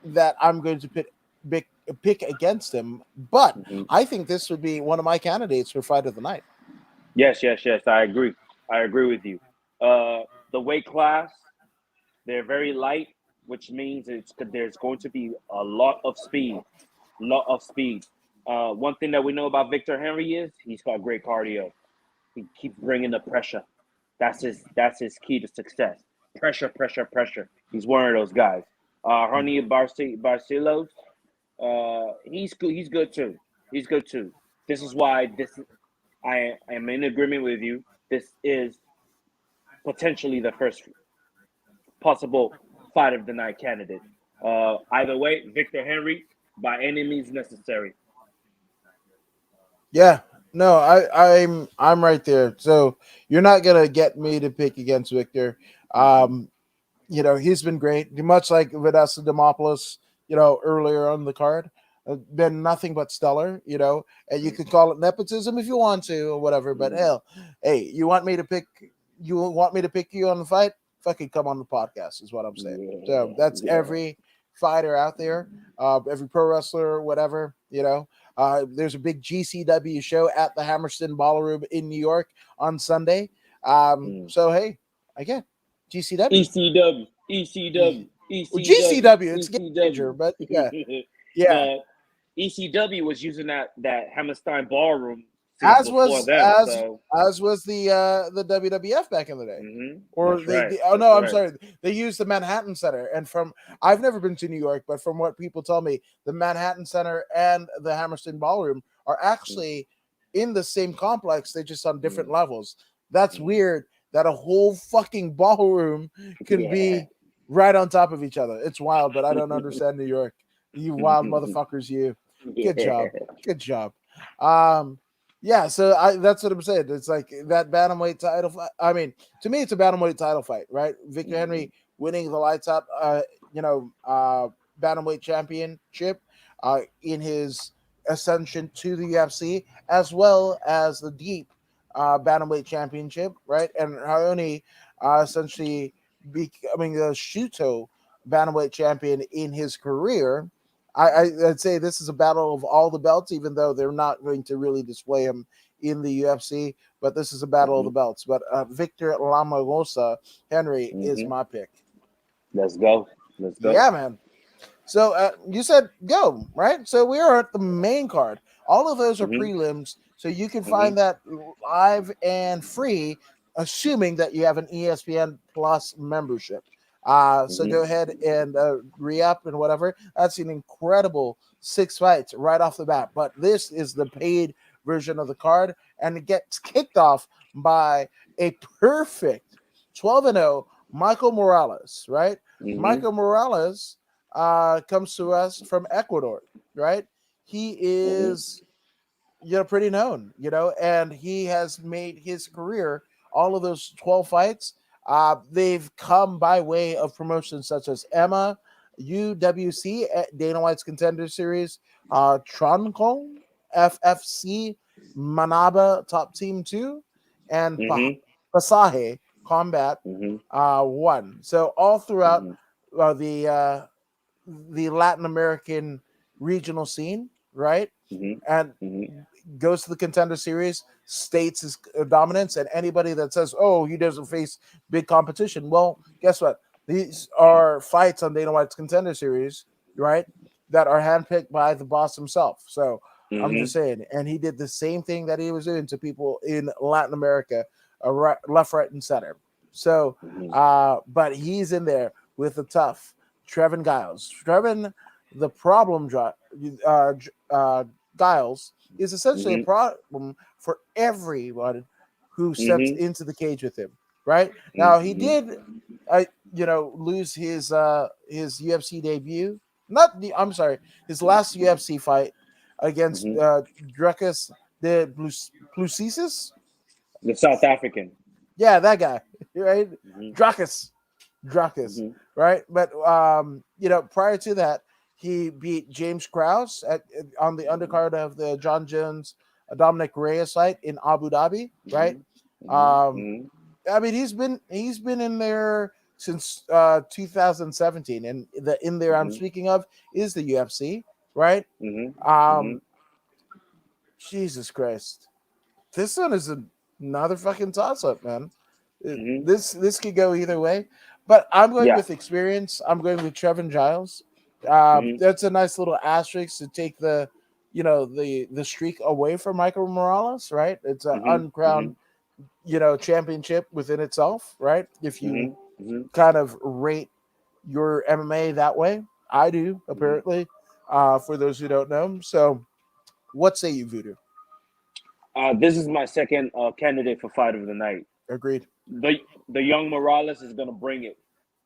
that I'm going to pick, pick against him. But Mhm. I think this would be one of my candidates for fight of the night. Yes, yes, yes. I agree. I agree with you. The weight class, they're very light, which means there's going to be a lot of speed, lot of speed. One thing that we know about Victor Henry is he's got great cardio. He keeps bringing the pressure. That's his key to success. Pressure, pressure, pressure. He's one of those guys. Honey Barcelos, he's good. He's good too. He's good too. This is why I am in agreement with you. This is potentially the first possible fight of the night candidate. Either way, Victor Henry by any means necessary. Yeah, no, I'm right there. So you're not gonna get me to pick against Victor. Mm-hmm. Um, you know, he's been great, much like Vanessa Demopoulos, you know, earlier on the card. Been nothing but stellar, you know, and you could call it nepotism if you want to or whatever. But Mm-hmm. hell, hey, you want me to pick you on the fight? Fucking come on the podcast is what I'm saying. So Yeah, that's yeah. every fighter out there, every pro wrestler, whatever, you know. There's a big GCW show at the Hammerstein Ballroom in New York on Sunday. Mm. So hey, again, GCW. ECW, ECW, Well, ECW, GCW, it's a game changer, ECW. but yeah. No, ECW was using that Hammerstein ballroom since As before was them. So, the WWF back in the day, or that's right. oh That's no, I'm right. sorry, they used the Manhattan Center, and from I've never been to New York, but from what people tell me, the Manhattan Center and the Hammerstein Ballroom are Mm, actually in the same complex. They're just on different mm, levels. That's mm. weird that a whole fucking ballroom can Yeah. be right on top of each other. It's wild, but I don't understand New York. You wild motherfuckers, you. Good job. Yeah. Good job. Um, yeah, so that's what I'm saying. It's like that bantamweight title fight. I mean, to me, it's a bantamweight title fight, right? Victor Mhm, Henry winning the lights out, you know, bantamweight championship, in his ascension to the UFC, as well as the deep bantamweight championship, right? And Raoni essentially becoming the Shuto bantamweight champion in his career. I'd say this is a battle of all the belts, even though they're not going to really display him in the UFC. But this is a battle of the mhm, belts. But Victor Lamagosa Henry is mhm. my pick. Let's go. Let's go. Yeah, man. So you said go, right? So we are at the main card. All of those are Mhm, prelims, so you can mhm, find that live and free, assuming that you have an ESPN Plus membership. So mhm, go ahead and re-up and whatever. That's an incredible 6 fights right off the bat. But this is the paid version of the card, and it gets kicked off by a perfect 12-0 Michael Morales, right? mhm, Michael Morales comes to us from Ecuador, right? He mhm, is, you know, pretty known, you know, and he has made his career, all of those 12 fights, they've come by way of promotions such as Emma, UWC, Dana White's Contender Series, Troncon, FFC, Manaba Top Team 2, and mhm, Pasaje Combat mhm, 1. So all throughout mhm, uh, the uh, the Latin American regional scene, right? mhm, And mhm, goes to the Contender Series, states his dominance, and anybody that says, "Oh, he doesn't face big competition," well, guess what? These are fights on Dana White's Contender Series, right? That are handpicked by the boss himself. So I'm Mm-hmm. just saying. And he did the same thing that he was doing to people in Latin America, right, left, right, and center. So, Mm-hmm. but he's in there with the tough Trevin Giles. Trevin, the problem, Giles is essentially a Mm-hmm. problem for everyone who steps Mm-hmm. into the cage with him. Right now, he Mm-hmm. did, lose his UFC debut. Not the, I'm sorry, his last UFC fight against Mm-hmm. Druckus de Plusisis. The South African. Yeah, that guy, right? Mm-hmm. Druckus, Druckus, Mm-hmm. right? But prior to that, he beat James Krause on the undercard of the John Jones Dominic Reyes fight in Abu Dhabi, right? Um, Mm-hmm. I mean, he's been in there since 2017, and the in there I'm Mm-hmm. speaking of is the UFC, right? Mm-hmm. Mm-hmm. Um, Jesus Christ, this one is another fucking toss up, man. Mm-hmm. This could go either way, but I'm going Yeah. with experience. I'm going with Trevin Giles. Mm-hmm. That's a nice little asterisk to take the streak away from Michael Morales, right? It's an Mm-hmm. Mm-hmm. uncrowned championship within itself, right? If you Mm-hmm. Mm-hmm. kind of rate your MMA that way, I do Mm-hmm. apparently. For those who don't know, so what say you, Voodoo? This is my second candidate for fight of the night. Agreed. The the young Morales is gonna bring it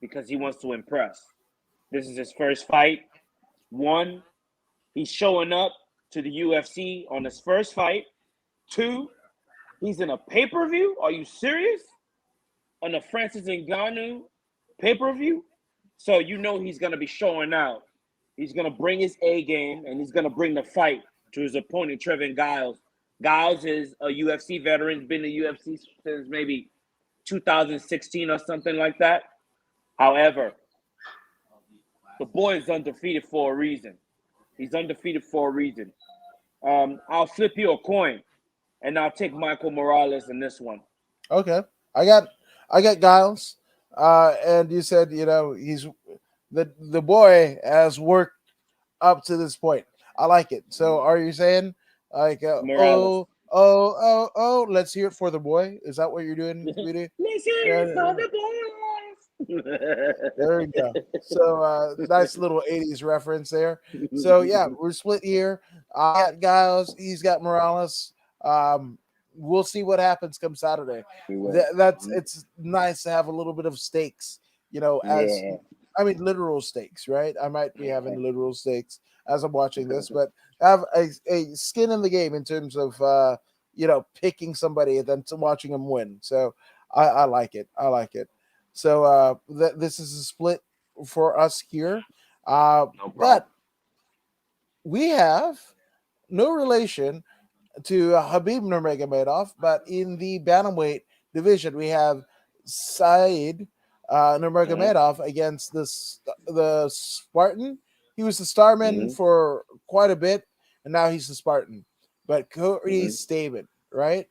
because he wants to impress. This is his first fight. One, he's showing up to the UFC on his first fight. Two, he's in a pay per view. Are you serious? On a Francis Ngannou pay per view. So you know he's gonna be showing out. He's gonna bring his A game and he's gonna bring the fight to his opponent, Trevin Giles. Giles is a UFC veteran. He's been in the UFC since maybe 2016 or something like that. However, the boy is undefeated for a reason. He's undefeated for a reason. I'll flip you a coin, and I'll take Michael Morales in this one. Okay, I got Giles, and you said he's the boy has worked up to this point. I like it. So are you saying like Morales. let's hear it for the boy? Is that what you're doing, Vidi? Let's hear it for Yeah, the there we go. So nice little 80s reference there. So yeah, we're split here. I got Giles, he's got Morales. Um, we'll see what happens come Saturday. We will. That's it's nice to have a little bit of stakes, as Yeah. I mean literal stakes, right? I might be having literal stakes as I'm watching this, but have a skin in the game in terms of picking somebody and then to watching them win. So I like it. I like it. So this is a split for us here. No problem. But we have no relation to Habib Nurmagomedov, but in the bantamweight division, we have Said Mm-hmm. Nurmagomedov against the Spartan. He was the Starman Mm-hmm. for quite a bit, and now he's the Spartan. But Cody Mm-hmm. Stamen, right?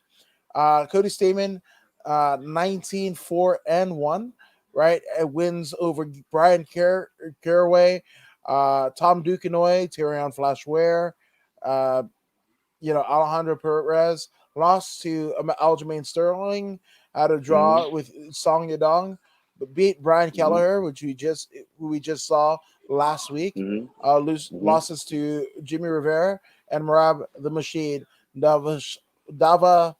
Cody Stamen, 19-4-1, right? It wins over Brian Caraway, Tom Duquesnoy, Tyrion Flash Ware, uh, Alejandro Perez lost to Aljamain Sterling, had a Mm-hmm. draw with Song Yadong, but beat Brian Mm-hmm. Kelleher, who we just saw last week. Mm-hmm. Mm-hmm. Losses to Jimmy Rivera and Marab the Machine Dava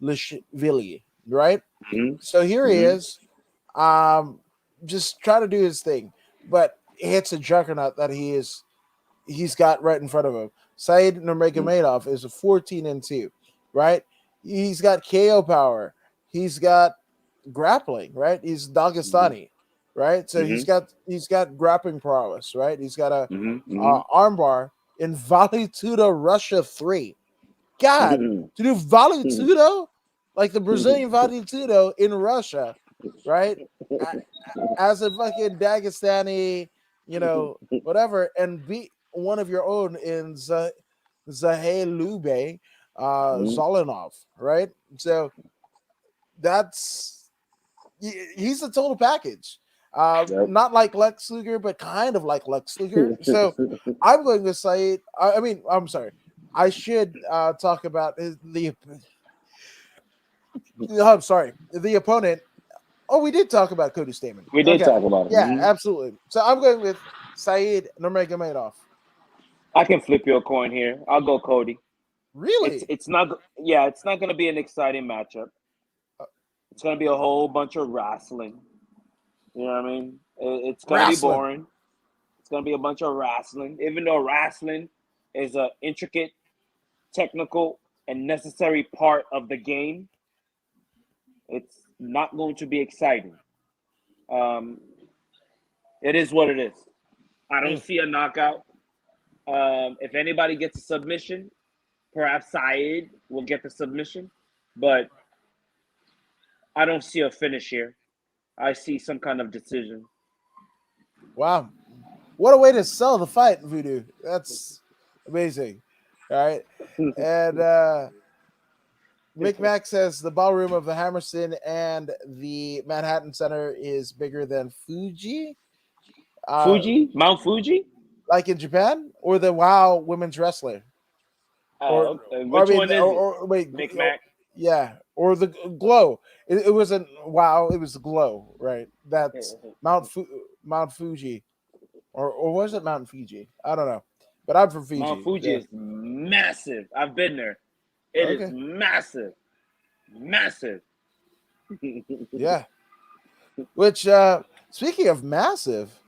Lishvili, right? Mm-hmm. So here he Mm-hmm. is, um, just trying to do his thing, but hits a juggernaut that he's got right in front of him. Said Nurmagomedov is a 14-2, right? He's got KO power. He's got grappling, right? He's Mm-hmm. Dagestani, right? So Mm-hmm. he's got grappling prowess, right? He's got a Mm-hmm. armbar in Vale Tudo Russia 3. God, Mm-hmm. to do Vale Tudo like the Brazilian Vale Tudo in Russia, right? As a fucking Dagestani, whatever, and beat one of your own in Zahe Lube, Zolinov, right? So that's he's a total package. Yep. Not like Lex Luger, but kind of like Lex Luger. So I'm going to say, I mean, I'm sorry. I should talk about the. I'm sorry, the opponent. Oh, we did talk about Cody Stamen. We did Okay, talk about it. yeah, Mhm. absolutely. So I'm going with Saeed Nurmagomedov. I can flip your coin here. I'll go Cody. It's Really? it's not yeah, it's not gonna be an exciting matchup. Uh, It's gonna be a whole bunch of wrestling. You know what I mean? It's gonna be Wrestling. boring. It's gonna be a bunch of wrestling. Even though wrestling is a intricate, technical, and necessary part of the game, it's not going to be exciting. Um, it is what it is. I don't Mm. see a knockout. If anybody gets a submission, perhaps Saeed will get the submission, but I don't see a finish here. I see some kind of decision. Wow, what a way to sell the fight, Voodoo. That's amazing. All right, and Mick Mac says the ballroom of the Hammerstein and the Manhattan Center is bigger than Fuji. Uh, Fuji, Mount Fuji. like in Japan, or the WoW women's wrestler, or, Oh, okay. or I Which mean, one is it? wait, Micmac. yeah, or the Glow. It wasn't WoW. It was the Glow, right? That's Mount Fuji, or was it Mount Fiji? I don't know, but I'm from Mount Fiji. Fuji Yeah. is massive. I've been there. It is Okay. massive, massive. Yeah. Which, speaking of massive,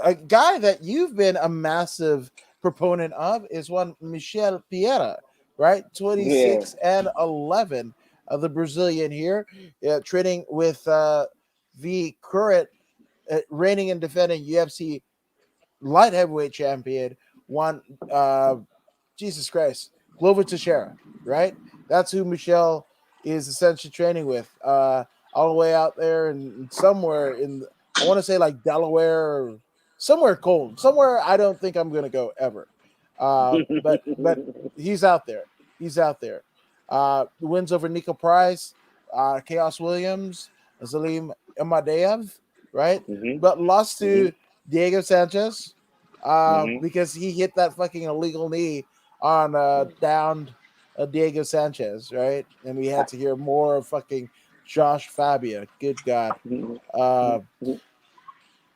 a guy that you've been a massive proponent of is one Michel Pereira, right? Yeah. 26-11, the Brazilian here, training with the current reigning and defending UFC light heavyweight champion, one Jesus Christ, Glover Teixeira, right? That's who Michelle is essentially training with. All the way out there and somewhere I want to say like Delaware or somewhere cold, somewhere I don't think I'm gonna go ever. But he's out there. He's out there. Wins over Nico Price, Chaos Williams, Zalim Imadev, right? Mhm. But lost Mhm. to Diego Sanchez Mhm. because he hit that fucking illegal knee on downed Diego Sanchez, right? And we had to hear more of fucking Josh Fabia. Good God. Uh,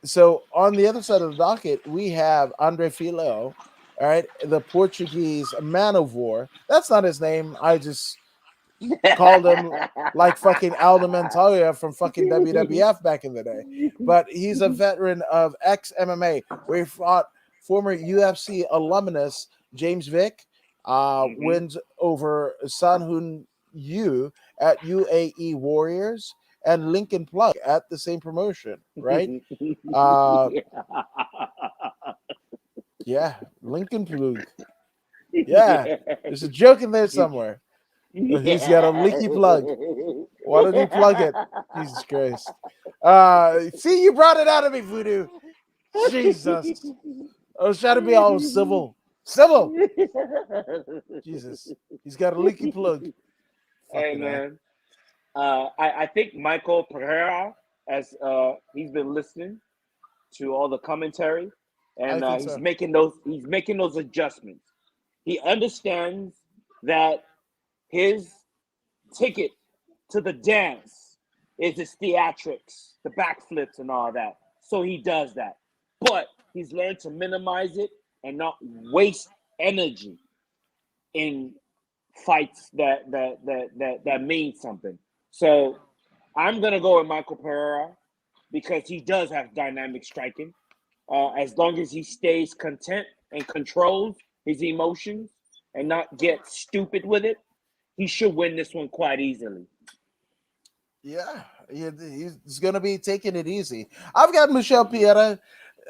so on the other side of the docket, we have Andre Filo, all right, the Portuguese man of war. That's not his name. I just called him like fucking Aldo Montoya from fucking WWF back in the day. But he's a veteran of ex MMA where he fought former UFC alumnus James Vick, Mhm. wins over Sun Hoon Yu at UAE Warriors and Lincoln Plug at the same promotion, right? Uh, yeah, Lincoln Plug. Yeah, there's a joke in there somewhere. He's got a leaky plug. Why did he plug it? Jesus Christ. See, you brought it out of me, Voodoo. Jesus. I was trying to be all civil. Civil. Jesus. He's got a leaky plug. Hey Fucking A. man, I think Michael Pereira, as he's been listening to all the commentary, I and think so. he's making those adjustments. He understands that his ticket to the dance is his theatrics, the backflips and all that. So he does that. But he's learned to minimize it and not waste energy in fights that mean something. So I'm gonna go with Michael Pereira because he does have dynamic striking. As long as he stays content and controls his emotions and not get stupid with it, he should win this one quite easily. Yeah, he's going to be taking it easy. I've got Michelle Pieta.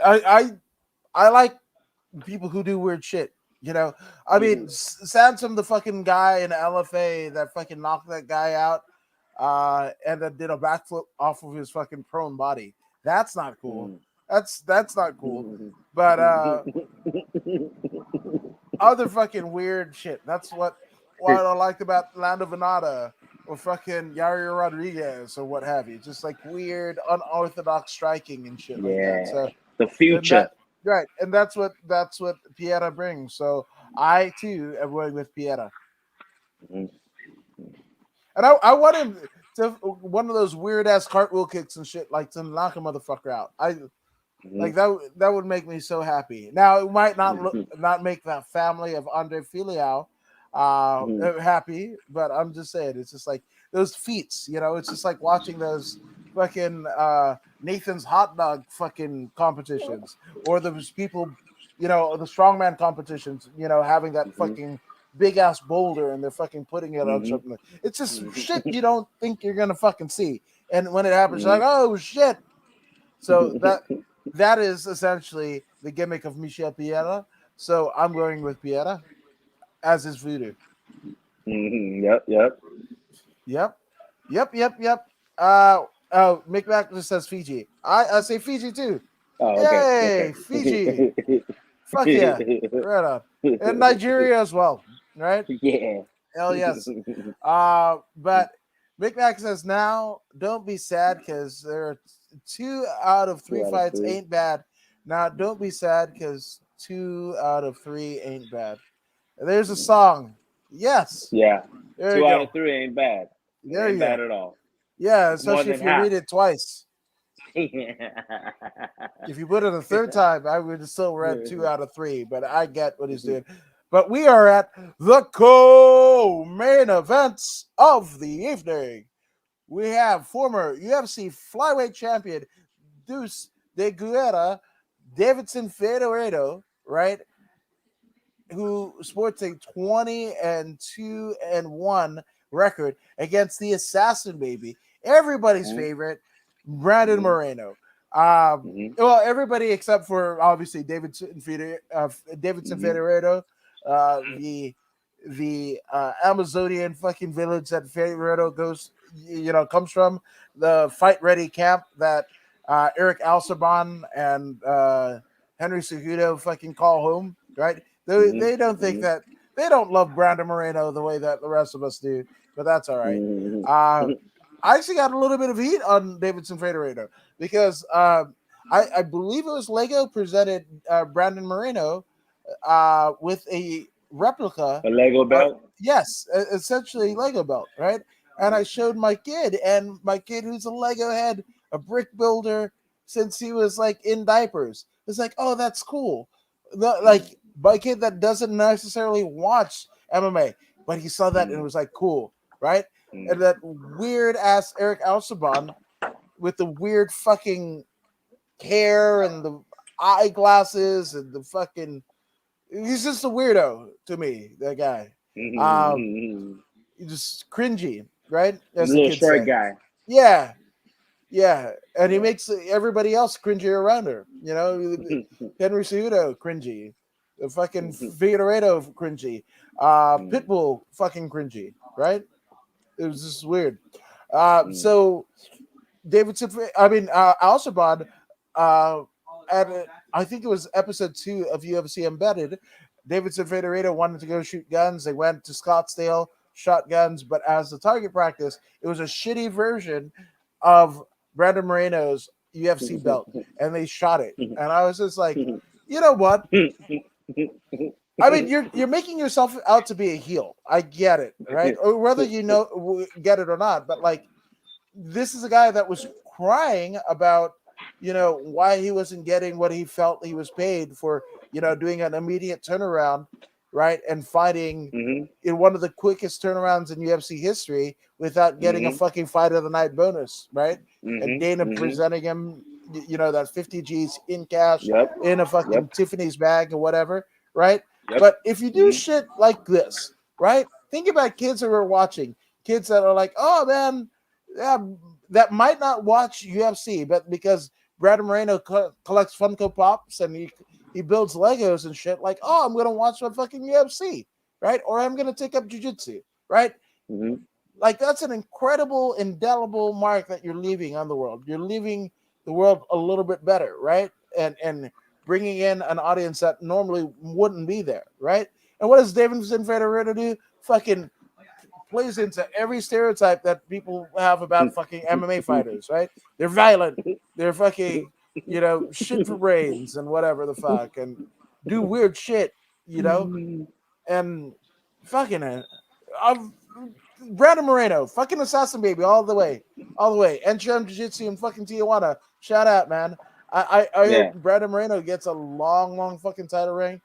I I like people who do weird shit. You know, I mean, Sansom, the fucking guy in LFA that fucking knocked that guy out, and then did a backflip off of his fucking prone body. That's not cool. That's not cool. But other fucking weird shit. That's what I liked about Lando Venata or fucking Yair Rodriguez or what have you. Just like weird, unorthodox striking and shit like that. Yeah, So the and that future. right, and that's what Pieta brings. So I too am going with Pieta. Mhm. And I want him to one of those weird ass cartwheel kicks and shit, like to knock a motherfucker out. I Mhm. like that. That would make me so happy. Now it might Mhm. not make that family of Andre Filial Mhm. happy, but I'm just saying it's just like those feats. It's just like watching those fucking Nathan's hot dog fucking competitions or those people, the strongman competitions. Having that Mhm. fucking big ass boulder and they're fucking putting it on Mhm. something. It's just shit Mhm. you don't think you're gonna fucking see, and when it happens, you're Mhm. like, oh shit. So that is essentially the gimmick of Michel Pieta. So I'm going with Pieta as his voodoo. Mhm. Yep. Yep. Yep, yep. Mick Mac just says Fiji. I say Fiji too. Oh, okay. Yay, Okay. Fiji! Fuck yeah, right on. And Nigeria as well, right? Yeah. Hell yes. But Mick Mac says now don't be sad because there are 2 out of 3 Two out of fights three. ain't bad. Now don't be sad because 2 out of 3 ain't bad. There's a song. Yes, Yeah. there you Two out of go. three ain't bad. It There ain't you bad go. at all. Yeah, It's more especially if than you half. read it twice. If you put it a third time, I would have still read 2 out of 3, but I get what he's doing. But we are at the co-main events of the evening. We have former UFC flyweight champion Deuce de Guerra, Davidson Figueiredo, right? Who sports a 20-2-1 record against the assassin baby, everybody's Mhm. favorite, Brandon Mhm. Moreno. Mhm. Well, everybody except for obviously Davidson Mhm. Figueiredo, the Amazonian fucking village that Figueiredo comes from, the fight ready camp that Eric Alsaban and Henry Cejudo fucking call home, right? They Mhm. don't think Mhm. that they don't love Brandon Moreno the way that the rest of us do, but that's all right. Mhm. Uh, I actually got a little bit of heat on Davidson Federato because I believe it was Lego presented Brandon Moreno with a replica. A Lego Uh, belt. yes, essentially Lego belt, right? And I showed my kid, and my kid, who's a Lego head, a brick builder since he was like in diapers, was like, "Oh, that's cool." Like my kid that doesn't necessarily watch MMA, but he saw that and it Mhm. was like cool, right? And Mhm. that weird ass Eric Alsaban with the weird fucking hair and the eyeglasses and the fucking he's just a weirdo to me, that guy. Um Mhm. he's just cringy, right? The As the little kids short say. guy. Yeah, yeah. And he Yeah. makes everybody else cringy around her. Henry Cejudo cringy. The fucking Figueiredo cringy. Pitbull fucking cringy, right? It was just weird. So Davidson, Alshabad, uh, I think it was episode 2 of UFC Embedded. Davidson Federato wanted to go shoot guns. They went to Scottsdale, shot guns, but as the target practice, it was a shitty version of Brandon Moreno's UFC belt, and they shot it. And I was just like, you know what? I mean, you're making yourself out to be a heel. I get it, right? Or whether get it or not, but like this is a guy that was crying about why he wasn't getting what he felt he was paid for, doing an immediate turnaround, right, and fighting Mhm. in one of the quickest turnarounds in UFC history without getting a Mhm. fucking fight of the night bonus, right? And Mhm. Dana Mhm. presenting him that 50 G's in cash Yep. in a fucking Yep. Tiffany's bag or whatever, right? Yep. But if you do Mhm. shit like this, right, think about kids who are watching, kids that are like, oh man, yeah, that might not watch UFC, but because Brad Moreno collects Funko Pops and he builds Legos and shit, like, oh, I'm gonna watch my fucking UFC, right? Or I'm gonna take up jujitsu, right? Mhm. Like that's an incredible, indelible mark that you're leaving on the world. You're leaving the world a little bit better, right? And bringing in an audience that normally wouldn't be there, right? And what does Davidson Federato do? Fucking plays into every stereotype that people have about fucking MMA fighters, right? They're violent, they're fucking, shit for brains and whatever the fuck, and do weird shit, and fucking Brandon Moreno, fucking assassin baby, all the way, all the way. NGM Jiu Jitsu in fucking Tijuana. Shout out, man. I Yeah. hope Brandon Moreno gets a long fucking title reign.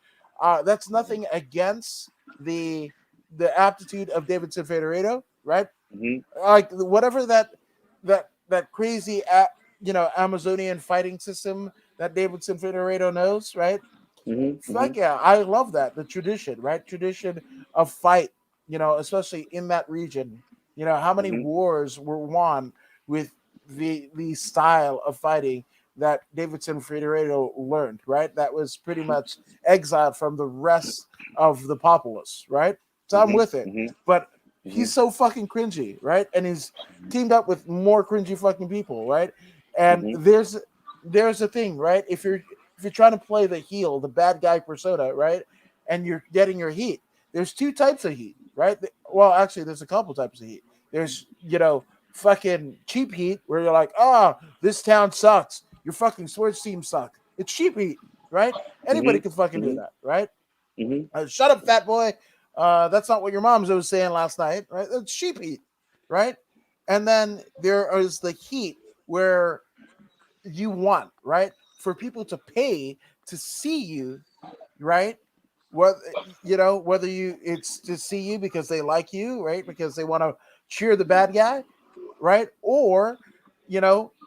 That's nothing against the aptitude of Davidson Figueiredo, right? Mm-hmm. Like whatever that crazy Amazonian fighting system that Davidson Figueiredo knows, right? Mm-hmm. Mm-hmm. Fuck yeah, I love that. The tradition, right? Tradition of fight, especially in that region. How many Mm-hmm. wars were won with the style of fighting that Davidson Figueiredo learned, right? That was pretty much exiled from the rest of the populace, right? So I'm with it. Mm-hmm. But Mm-hmm. he's so fucking cringy, right? And he's teamed up with more cringy fucking people, right? And Mm-hmm. there's a thing, right? If you're trying to play the heel, the bad guy persona, right, and you're getting your heat, there's two types of heat, right? Well, actually, there's a couple types of heat. There's fucking cheap heat where you're like, this town sucks. Your fucking sports team suck. It's cheap heat, right? Anybody can fucking do Mm-hmm. that, right? Mm-hmm. Shut up, fat boy. That's not what your mom's was saying last night, right? That's cheap heat, right? And then there is the heat where you want, right? For people to pay to see you, right? Whether whether it's to see you because they like you, right? Because they want to cheer the bad guy, right? Or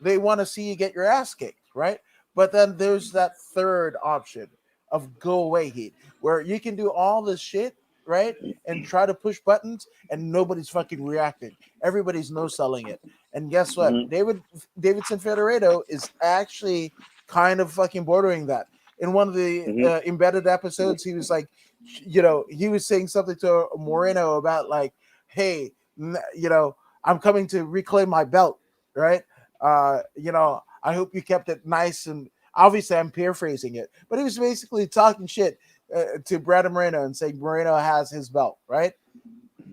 they want to see you get your ass kicked, right? But then there's that third option of go away heat, where you can do all this shit, right? And try to push buttons and nobody's fucking reacting. Everybody's no selling it. And guess what? Mm-hmm. Davidson Figueiredo is actually kind of fucking bordering that. In one of the Mm-hmm. embedded episodes, he was like, he was saying something to Moreno about like, hey, I'm coming to reclaim my belt, right? I hope you kept it nice, and obviously I'm paraphrasing it, but he was basically talking shit to Brandon Moreno and saying Moreno has his belt, right?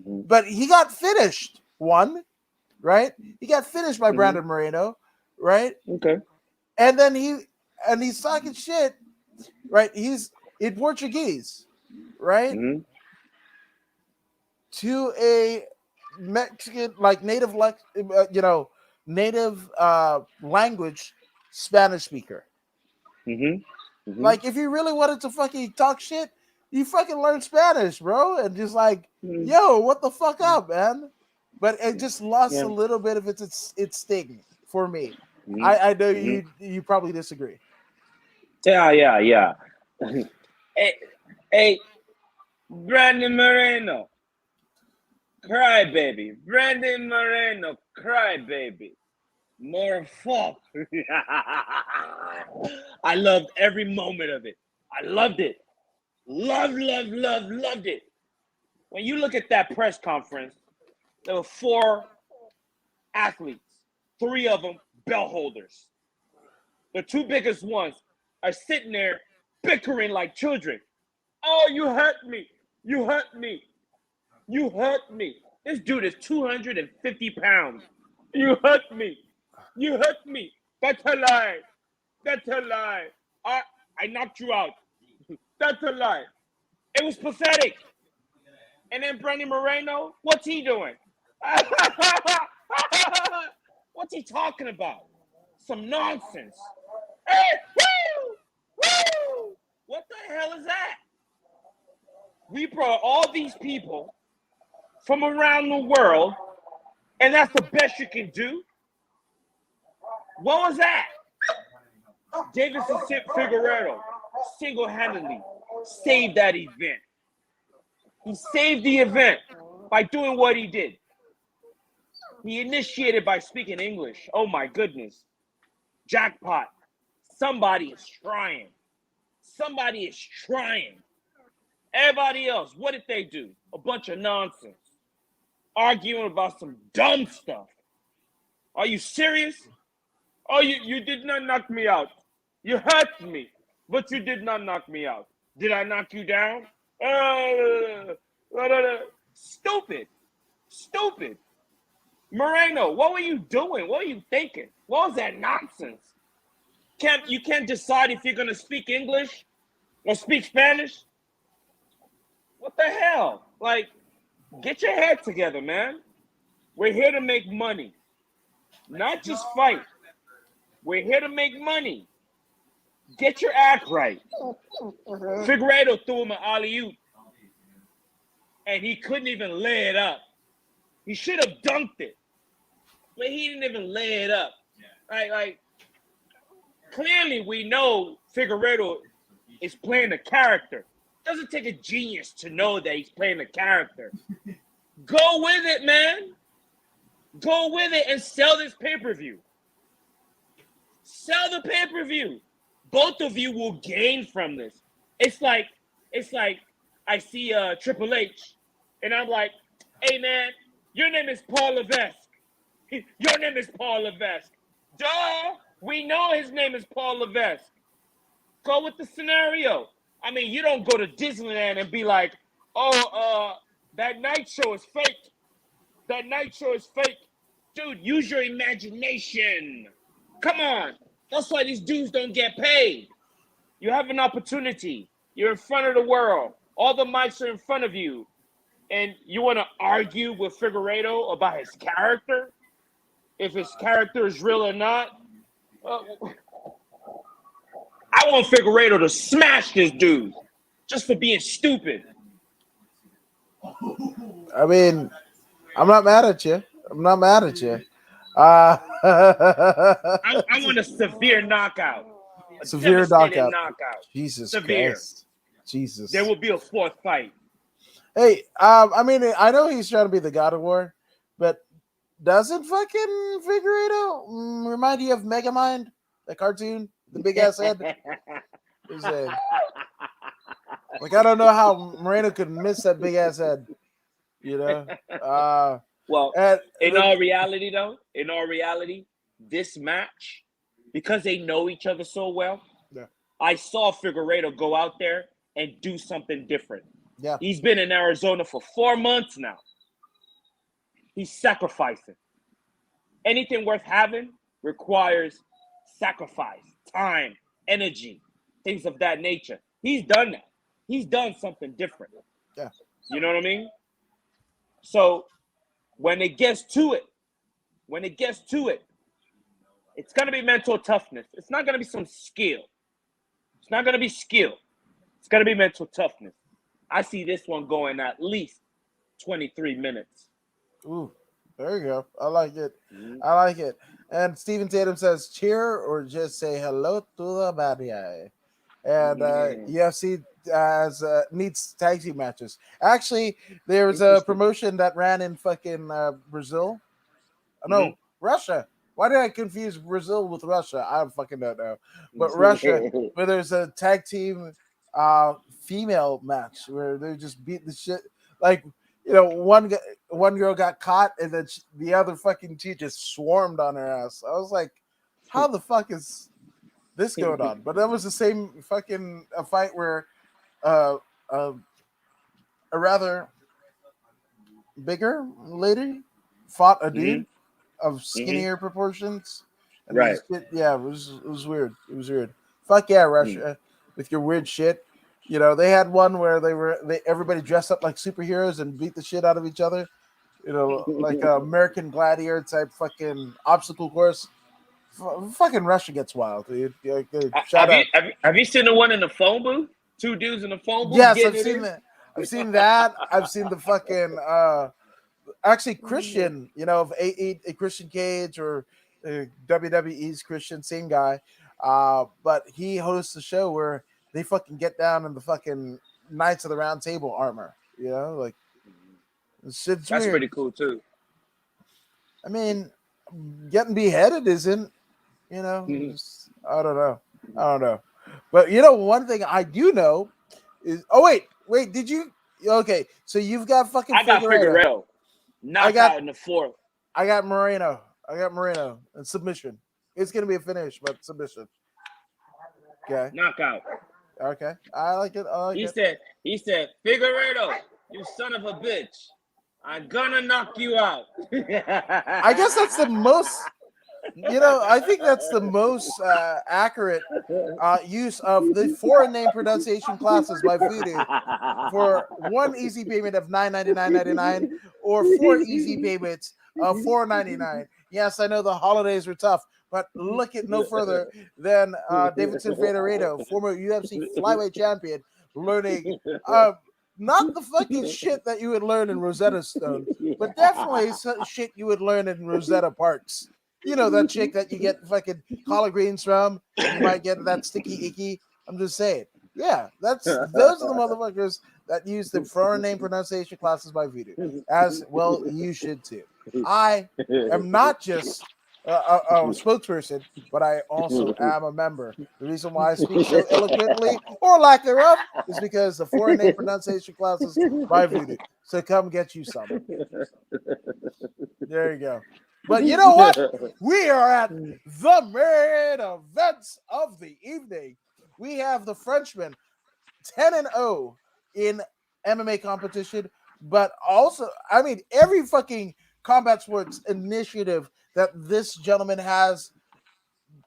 But he got finished one, right? He got finished by Mm-hmm. Brandon Moreno, right? Okay. And then he's talking shit, right? He's in Portuguese, right? Mm-hmm. To a Mexican, like native language Spanish speaker. Mm-hmm. Mm-hmm. Like, if you really wanted to fucking talk shit, you fucking learn Spanish, bro, and just like, Mm-hmm. yo, what the fuck up, man? But it just lost a Yeah. little bit of its sting for me. Mm-hmm. I know Mm-hmm. you probably disagree. Yeah. Yeah. Yeah. Hey, hey, Brandon Moreno, cry baby. Brandon Moreno, cry baby. More fuck. I loved every moment of it. I loved it. Loved it. When you look at that press conference, there were 4 athletes, 3 of them belt holders. The 2 biggest ones are sitting there bickering like children. Oh, you hurt me. You hurt me. You hurt me. This dude is 250 pounds. You hurt me. You hurt me. That's a lie. That's a lie. I knocked you out. That's a lie. It was pathetic. And then Brandon Moreno, what's he doing? What's he talking about? Some nonsense. Hey, woo! Woo! What the hell is that? We brought all these people from around the world, and that's the best you can do? What was that? Davison Figueroa single-handedly saved that event. He saved the event by doing what he did. He initiated by speaking English. Oh my goodness. Jackpot. Somebody is trying. Somebody is trying. Everybody else, what did they do? A bunch of nonsense. Arguing about some dumb stuff. Are you serious? Oh, you did not knock me out. You hurt me, but you did not knock me out. Did I knock you down? Stupid. Stupid. Moreno, what were you doing? What were you thinking? What was that nonsense? You can't decide if you're going to speak English or speak Spanish? What the hell? Like, get your head together, man. We're here to make money, not just fight. We're here to make money. Get your act right. Figueiredo threw him an alley-oop, and he couldn't even lay it up. He should have dunked it, but he didn't even lay it up. Right? Like, clearly we know Figueiredo is playing a character. It doesn't take a genius to know that he's playing a character. Go with it, man. Go with it and sell this pay-per-view. Sell the pay-per-view. Both of you will gain from this. It's like I see Triple H, and I'm like, hey man, your name is Paul Levesque. Your name is Paul Levesque. Duh! We know his name is Paul Levesque. Go with the scenario. I mean, you don't go to Disneyland and be like, oh, that night show is fake. That night show is fake. Dude, use your imagination. Come on. That's why these dudes don't get paid. You have an opportunity. You're in front of the world. All the mics are in front of you. And you want to argue with Figueiredo about his character? If his character is real or not? I want Figueiredo to smash this dude just for being stupid. I mean, I'm not mad at you. I want a severe knockout. Severe knockout. Jesus severe. Christ. Jesus. There will be a fourth fight. Hey, I mean, I know he's trying to be the God of War, but doesn't fucking Figueiredo remind you of Megamind, the cartoon, the big ass head? Like, I don't know how Moreno could miss that big ass head, you know? Well, in all reality, this match, because they know each other so well, I saw Figueiredo go out there and do something different. Yeah. He's been in Arizona for 4 months now. He's sacrificing. Anything worth having requires sacrifice, time, energy, things of that nature. He's done that. He's done something different. Yeah. You know what I mean? So when it gets to it, it's going to be mental toughness. It's not going to be some skill. It's not going to be skill. It's going to be mental toughness. I see this one going at least 23 minutes. Ooh, there you go. I like it. I like it. And Steven Tatum says, cheer or just say hello to the bad guy. And UFC needs tag team matches. Actually, there was a promotion that ran in fucking Brazil. No, Russia. Why did I confuse Brazil with Russia? I fucking don't know. But Russia, where there's a tag team female match where they just beat the shit. Like, you know, one girl got caught and then the other fucking she just swarmed on her ass. I was like, how the fuck is this going on? But that was the same fucking fight where a rather bigger lady fought a dude of skinnier proportions. And right. Shit, yeah, it was weird. It was weird. Fuck yeah, Russia with your weird shit. You know, they had one where everybody dressed up like superheroes and beat the shit out of each other. You know, like American Gladiator type fucking obstacle course. Fucking Russia gets wild, dude. Have you seen the one in the phone booth? Two dudes in the phone booth? Yes, I've seen that. I've seen that. I've seen the fucking actually Christian, you know, of a Christian Cage or WWE's Christian, same guy. But he hosts a show where they fucking get down in the fucking Knights of the Round Table armor, you know, like shit's that's weird. Pretty cool too. I mean, getting beheaded isn't, you know, I don't know. But you know, one thing I do know is, wait, did you? Okay, so you've got fucking. I got Figueiredo. Knockout in the fourth. I got Moreno and submission. It's gonna be a finish, but submission. Okay. Knockout. Okay, I like it. He said, Figueiredo, you son of a bitch, I'm gonna knock you out. I guess that's the most I think that's the most accurate use of the foreign name pronunciation classes by Voodoo for one easy payment of $9.99.99 or four easy payments of $4.99. Yes, I know the holidays were tough, but look at no further than Davidson Figueiredo, former UFC flyweight champion, learning not the fucking shit that you would learn in Rosetta Stone, but definitely shit you would learn in Rosetta Parks. You know, that chick that you get fucking collard greens from, and you might get that sticky icky. I'm just saying. Yeah, those are the motherfuckers that use the foreign name pronunciation classes by Voodoo. As well, you should too. I am not just a spokesperson, but I also am a member. The reason why I speak so eloquently, or lack thereof, is because the foreign name pronunciation classes by Voodoo. So come get you some. There you go. But you know what? We are at the main events of the evening. We have the Frenchman 10-0 in MMA competition, but also, I mean, every fucking combat sports initiative that this gentleman has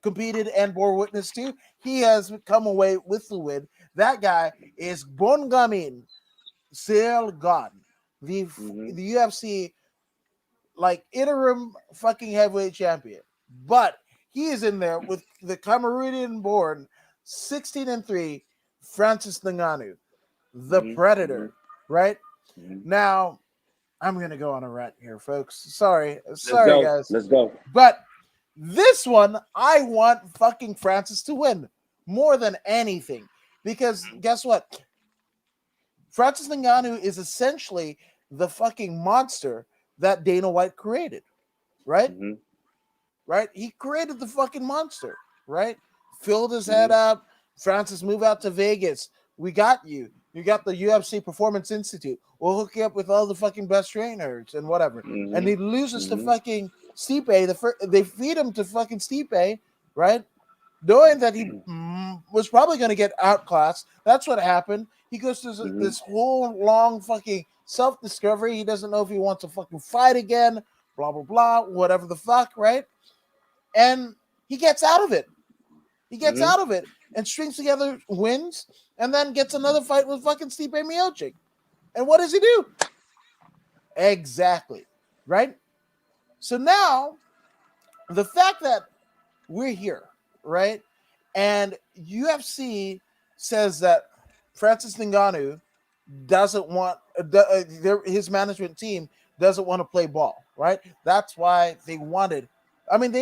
competed and bore witness to, he has come away with the win. That guy is Bongamin Selgan, the UFC like interim fucking heavyweight champion. But he is in there with the Cameroonian born 16-3 Francis Ngannou, the Predator, right? Now, I'm going to go on a rant here, folks. Sorry, guys. Let's go. But this one, I want fucking Francis to win more than anything. Because guess what? Francis Ngannou is essentially the fucking monster that Dana White created, right? Right? He created the fucking monster, right? Filled his head up. Francis, move out to Vegas. We got you. You got the UFC Performance Institute. We'll hook you up with all the fucking best trainers and whatever. And he loses to fucking Stipe. They feed him to fucking Stipe, right? Knowing that he was probably going to get outclassed. That's what happened. He goes through this whole long fucking self-discovery. He doesn't know if he wants to fucking fight again, blah, blah, blah, whatever the fuck, right? And he gets out of it. He gets out of it and strings together wins and then gets another fight with fucking Stipe Miocic. And what does he do? Exactly. Right? So now, the fact that we're here, right? And UFC says that Francis Ngannou doesn't want his management team doesn't want to play ball, right? That's why they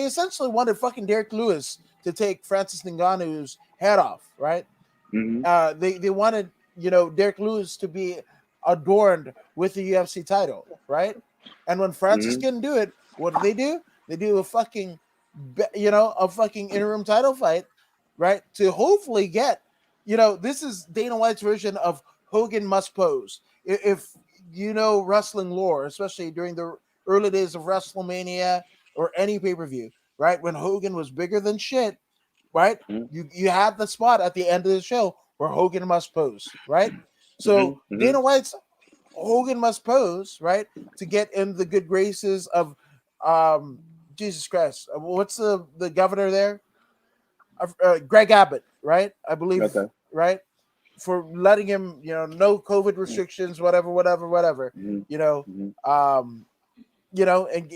essentially wanted fucking Derek Lewis to take Francis Ngannou's head off, right? They wanted, Derek Lewis to be adorned with the UFC title, right? And when Francis couldn't do it, what do? They do a fucking, a fucking interim title fight, right? To hopefully get, this is Dana White's version of Hogan must pose. If you know wrestling lore, especially during the early days of WrestleMania or any pay-per-view, right? When Hogan was bigger than shit, right? You had the spot at the end of the show where Hogan must pose, right? So Dana White's Hogan must pose, right? To get in the good graces of Jesus Christ. What's the governor there? Greg Abbott, right? I believe, right? For letting him, no COVID restrictions, whatever, and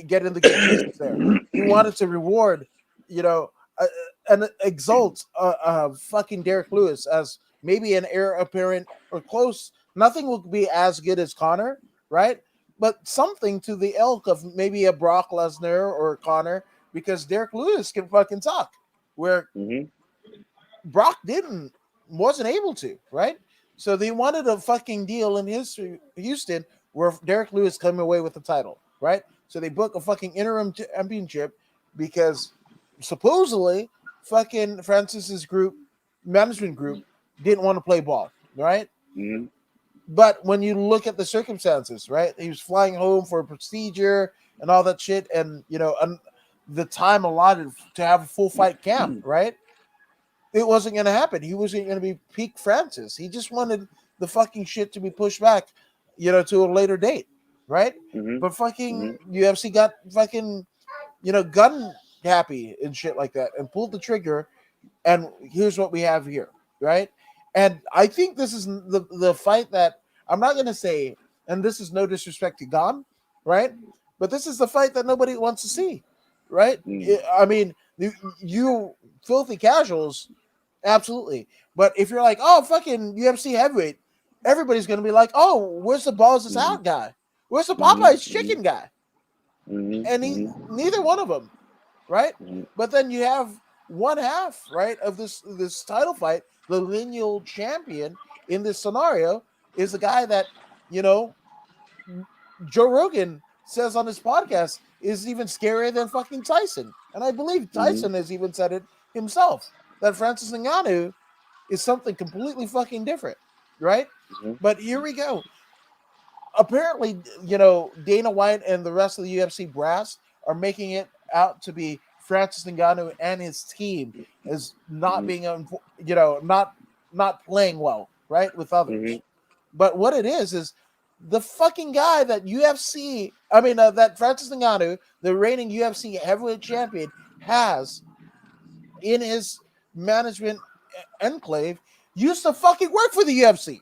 get in the good graces there. He wanted to reward, and exalt fucking Derek Lewis as maybe an heir apparent or close. Nothing will be as good as Connor, right? But something to the ilk of maybe a Brock Lesnar or Connor, because Derek Lewis can fucking talk, where Brock wasn't able to, right? So they wanted a fucking deal in Houston where Derek Lewis came away with the title, right? So they book a fucking interim championship because supposedly fucking Francis's management group, didn't want to play ball, right? But when you look at the circumstances, right? He was flying home for a procedure and all that shit, and the time allotted to have a full fight camp, right? It wasn't going to happen. He wasn't going to be peak Francis. He just wanted the fucking shit to be pushed back, to a later date, right? But fucking UFC got fucking, gun happy and shit like that, and pulled the trigger. And here's what we have here, right? And I think this is the fight that I'm not gonna say, and this is no disrespect to Gon, right? But this is the fight that nobody wants to see, right? I mean, you filthy casuals, absolutely. But if you're like, oh, fucking UFC heavyweight, everybody's gonna be like, oh, where's the balls is out guy? Where's the Popeye's chicken guy? And neither one of them, right? But then you have one half, right, of this title fight, the lineal champion in this scenario is the guy that, you know, Joe Rogan says on his podcast is even scarier than fucking Tyson. And I believe Tyson has even said it himself, that Francis Ngannou is something completely fucking different, right? But here we go. Apparently, you know, Dana White and the rest of the UFC brass are making it out to be Francis Ngannou and his team as not being, you know, not playing well, right, with others. But what it is the fucking guy that that Francis Ngannou, the reigning UFC heavyweight champion, has in his management enclave, used to fucking work for the UFC.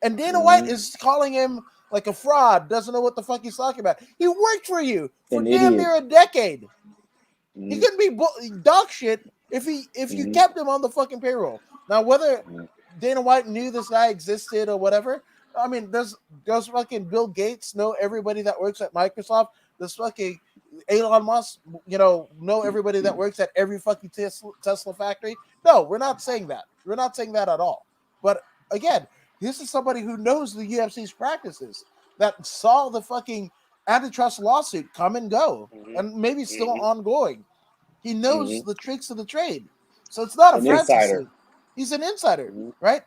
And Dana White is calling him like a fraud, doesn't know what the fuck he's talking about. He worked for you for damn near a decade. He couldn't be dog shit if you kept him on the fucking payroll. Now, whether Dana White knew this guy existed or whatever, I mean, does fucking Bill Gates know everybody that works at Microsoft? Does fucking Elon Musk, you know everybody that works at every fucking Tesla factory? No, we're not saying that. We're not saying that at all. But again, this is somebody who knows the UFC's practices, that saw the fucking antitrust lawsuit come and go, and maybe still ongoing. He knows the tricks of the trade. So it's not a Francis thing. He's an insider, right?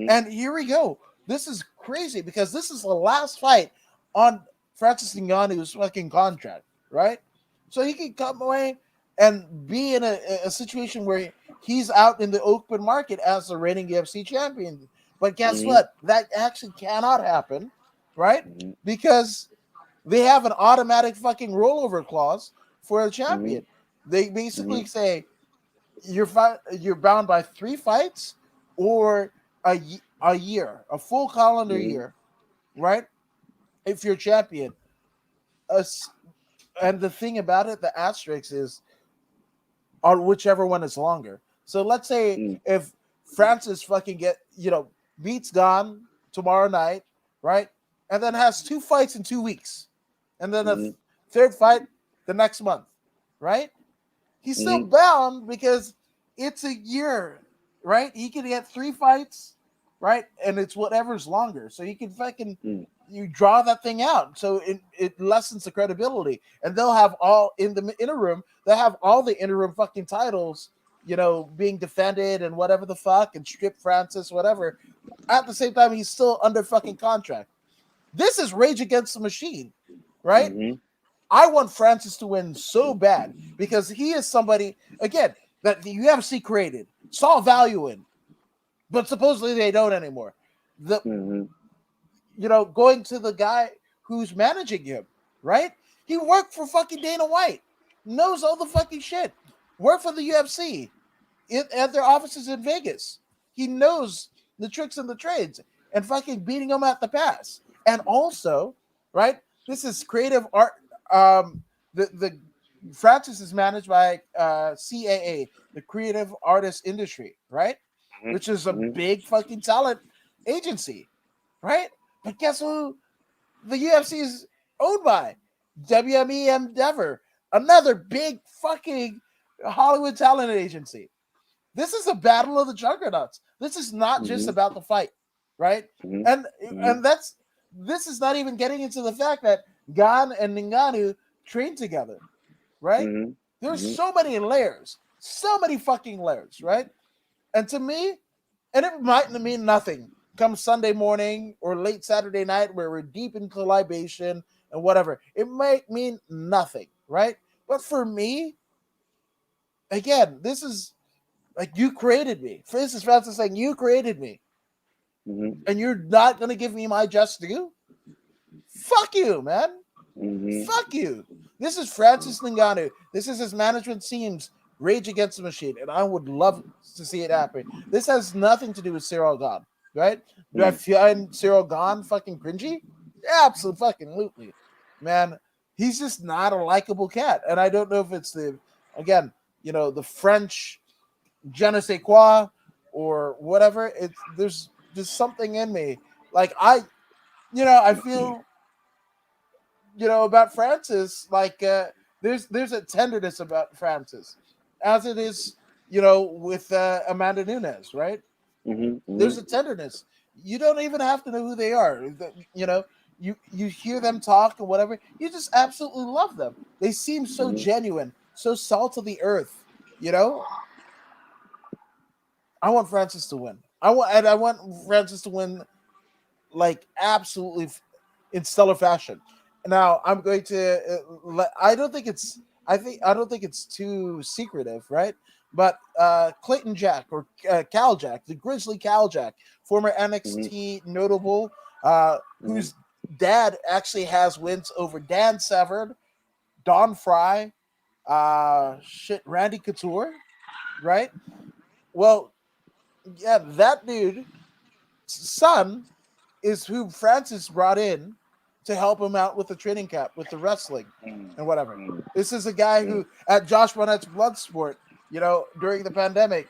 And here we go. This is crazy because this is the last fight on Francis Ngannou's fucking contract, right? So he can come away and be in a situation where he's out in the open market as the reigning UFC champion. But guess what? That actually cannot happen, right? Because they have an automatic fucking rollover clause for a champion. They basically say you're bound by 3 fights or a year, a full calendar year, right? If you're champion. And the thing about it, the asterisk is on whichever one is longer. So let's say if Francis fucking beats Gon tomorrow night, right? And then has 2 fights in 2 weeks. And then a third fight the next month, right? He's still bound because it's a year, right? He can get 3 fights, right? And it's whatever's longer. So you can fucking you draw that thing out. So it lessens the credibility. And they'll have all in the interim, they'll have all the interim fucking titles, being defended and whatever the fuck, and strip Francis, whatever. At the same time, he's still under fucking contract. This is Rage Against the Machine, right? I want Francis to win so bad because he is somebody, again, that the UFC created, saw value in, but supposedly they don't anymore. Going to the guy who's managing him, right? He worked for fucking Dana White, knows all the fucking shit, worked for the UFC at their offices in Vegas. He knows the tricks and the trades and fucking beating them at the pass. And also, right, this is creative art. The Francis is managed by CAA, the Creative Artist Industry, right? Which is a big fucking talent agency, right? But guess who the UFC is owned by? WME Endeavor, another big fucking Hollywood talent agency. This is a battle of the juggernauts. This is not just about the fight, right? And this is not even getting into the fact that Gon and Ngannou train together, right? There's so many layers, so many fucking layers, right? And to me, and it might mean nothing come Sunday morning or late Saturday night where we're deep into libation and whatever. It might mean nothing, right? But for me, again, this is like you created me. For instance, Francis saying you created me, and you're not going to give me my just due. Fuck you, man. Fuck you. This is Francis Ngannou. This is his management team's Rage Against the Machine, and I would love to see it happen. This has nothing to do with Cyril Gahn, right? Do I find Cyril Gahn fucking cringy? Yeah, absolutely. Man, he's just not a likable cat. And I don't know if it's the French je ne sais quoi or whatever. There's something in me. Like I feel about Francis, like there's a tenderness about Francis, as it is, with Amanda Nunes, right? There's a tenderness. You don't even have to know who they are. You hear them talk and whatever. You just absolutely love them. They seem so genuine, so salt of the earth. I want Francis to win. I want Francis to win, like, absolutely in stellar fashion. Now I'm going to. I don't think it's. I don't think it's too secretive, right? But Clayton Jack, or Cal Jack, the Grizzly Cal Jack, former NXT notable, whose dad actually has wins over Dan Severn, Don Fry, Randy Couture, right? Well, yeah, that dude's son is who Francis brought in to help him out with the training camp, with the wrestling and whatever. This is a guy who, at Josh Barnett's Bloodsport, during the pandemic,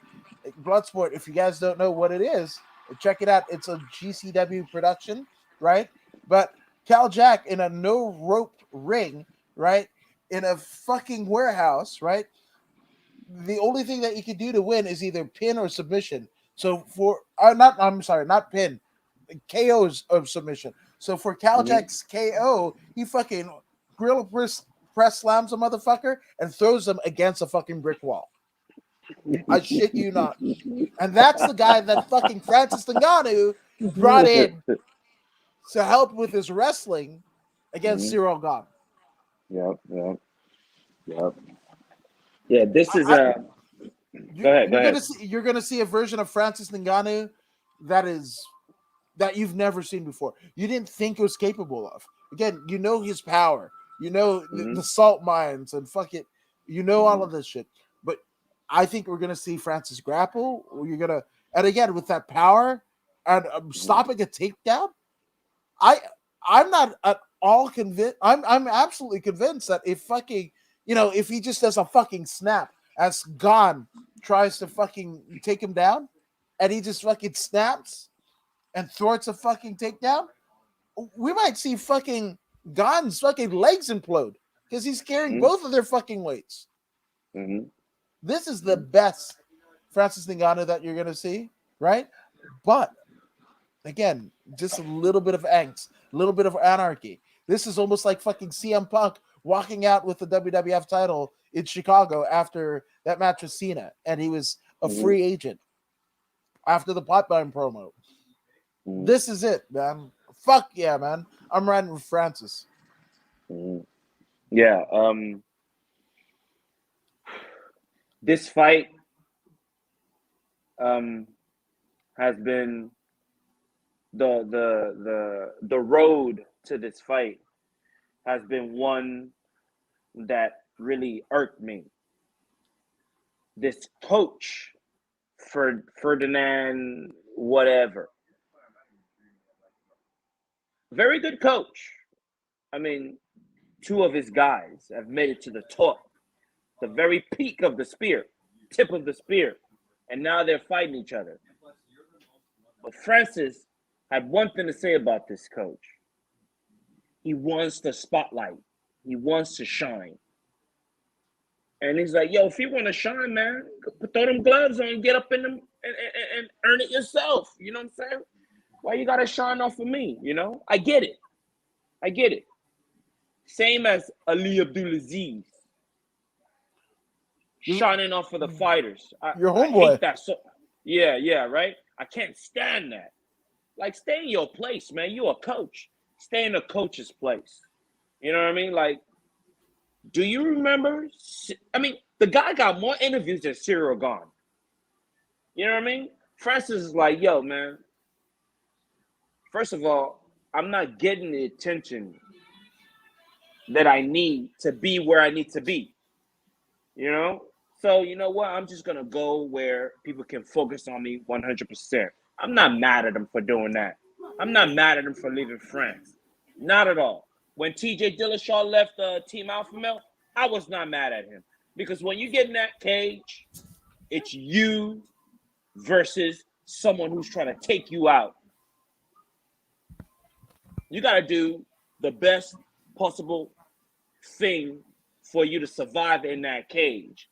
Bloodsport, if you guys don't know what it is, check it out. It's a GCW production, right? But Cal Jack in a no rope ring, right? In a fucking warehouse, right? The only thing that you can do to win is either pin or submission. So not pin, KO's of submission. So for Cal Jack's KO, he fucking grill press slams a motherfucker and throws them against a fucking brick wall. I shit you not. And that's the guy that fucking Francis Ngannou brought in to help with his wrestling against Cyril Gahn. Yep. Yeah, this is a. Go ahead. You're gonna see a version of Francis Ngannou that you've never seen before. You didn't think it was capable of. Again, his power. The salt mines and fuck it. All of this shit. But I think we're gonna see Francis grapple. And again, with that power and stopping a takedown. I'm not at all convinced. I'm absolutely convinced that if he just does a fucking snap as Gahn tries to fucking take him down, and he just fucking snaps and thwarts a fucking takedown, we might see fucking Gahn's fucking legs implode because he's carrying both of their fucking weights. This is the best Francis Ngannou that you're gonna see, right? But again, just a little bit of angst, a little bit of anarchy. This is almost like fucking CM Punk walking out with the WWF title in Chicago after that match with Cena, and he was a free agent after the Pipeline promo. This is it, man. Fuck yeah, man. I'm riding with Francis. Yeah. This fight has been the road to this fight has been one that really irked me. This coach, Ferdinand, whatever, very good coach. I mean, two of his guys have made it to the top, the very peak of the spear, tip of the spear, and now they're fighting each other. But Francis had one thing to say about this coach. He wants the spotlight. He wants to shine. And he's like, yo, if you want to shine, man, throw them gloves on, get up in them and earn it yourself. You know what I'm saying? Why you got to shine off of me? I get it. Same as Ali Abdulaziz. Shining off of the fighters. Your homeboy. I hate that. So, yeah, right? I can't stand that. Like, stay in your place, man. You're a coach. Stay in a coach's place. You know what I mean? Like, do you remember? I mean, the guy got more interviews than Cyril Gahn. You know what I mean? Francis is like, yo, man. First of all, I'm not getting the attention that I need to be where I need to be. You know? So you know what? I'm just gonna go where people can focus on me 100%. I'm not mad at him for doing that. I'm not mad at him for leaving France. Not at all. When TJ Dillashaw left Team Alpha Male, I was not mad at him. Because when you get in that cage, it's you versus someone who's trying to take you out. You got to do the best possible thing for you to survive in that cage.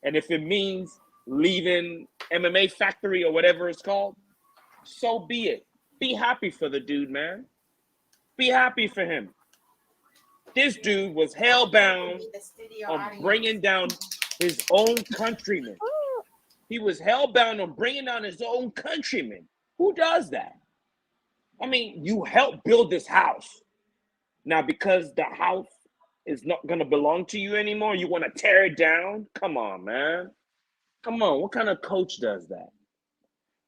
And if it means leaving MMA Factory or whatever it's called, so be it. Be happy for the dude, man. Be happy for him. This dude was hell-bound on bringing down his own countrymen. He was hell-bound on bringing down his own countrymen. Who does that? I mean, you helped build this house. Now, because the house is not going to belong to you anymore, you want to tear it down? Come on, man. Come on. What kind of coach does that?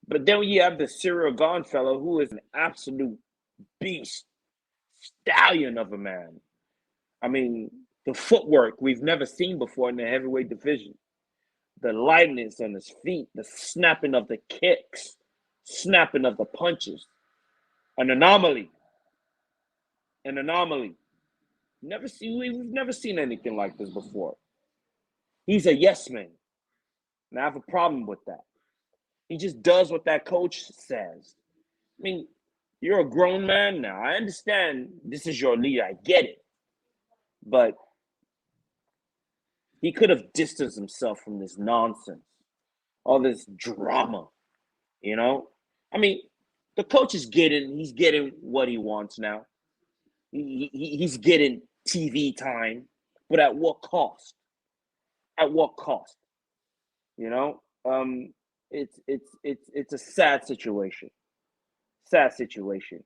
But then you have the Cyril Gahn fellow, who is an absolute beast, stallion of a man. I mean, the footwork we've never seen before in the heavyweight division. The lightness on his feet, the snapping of the kicks, snapping of the punches. An anomaly. An anomaly. We've never seen anything like this before. He's a yes man. And I have a problem with that. He just does what that coach says. I mean, you're a grown man now. I understand this is your leader. I get it. But he could have distanced himself from this nonsense, all this drama, you know? I mean, the coach is he's getting what he wants now. He's getting TV time, but at what cost? At what cost? You know, it's a sad situation. Sad situation.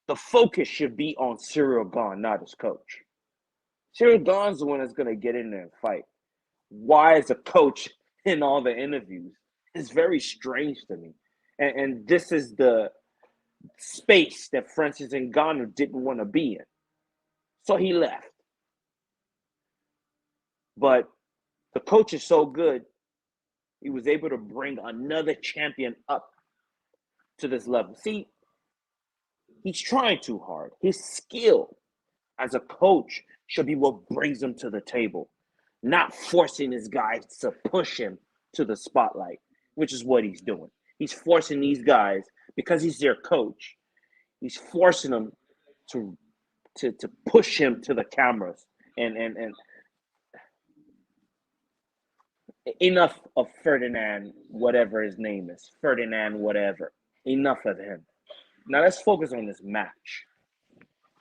The focus should be on Cyril Gahn, not his coach. Cyril Gahn's the one that's gonna get in there and fight. Why is a coach in all the interviews? It's very strange to me. And this is the space that Francis Ngannou didn't want to be in. So he left. But the coach is so good, he was able to bring another champion up to this level. See, he's trying too hard. His skill as a coach should be what brings him to the table, not forcing his guys to push him to the spotlight, which is what he's doing. He's forcing these guys, because he's their coach, he's forcing them to push him to the cameras. And enough of Ferdinand, whatever his name is, Ferdinand whatever. Enough of him. Now let's focus on this match.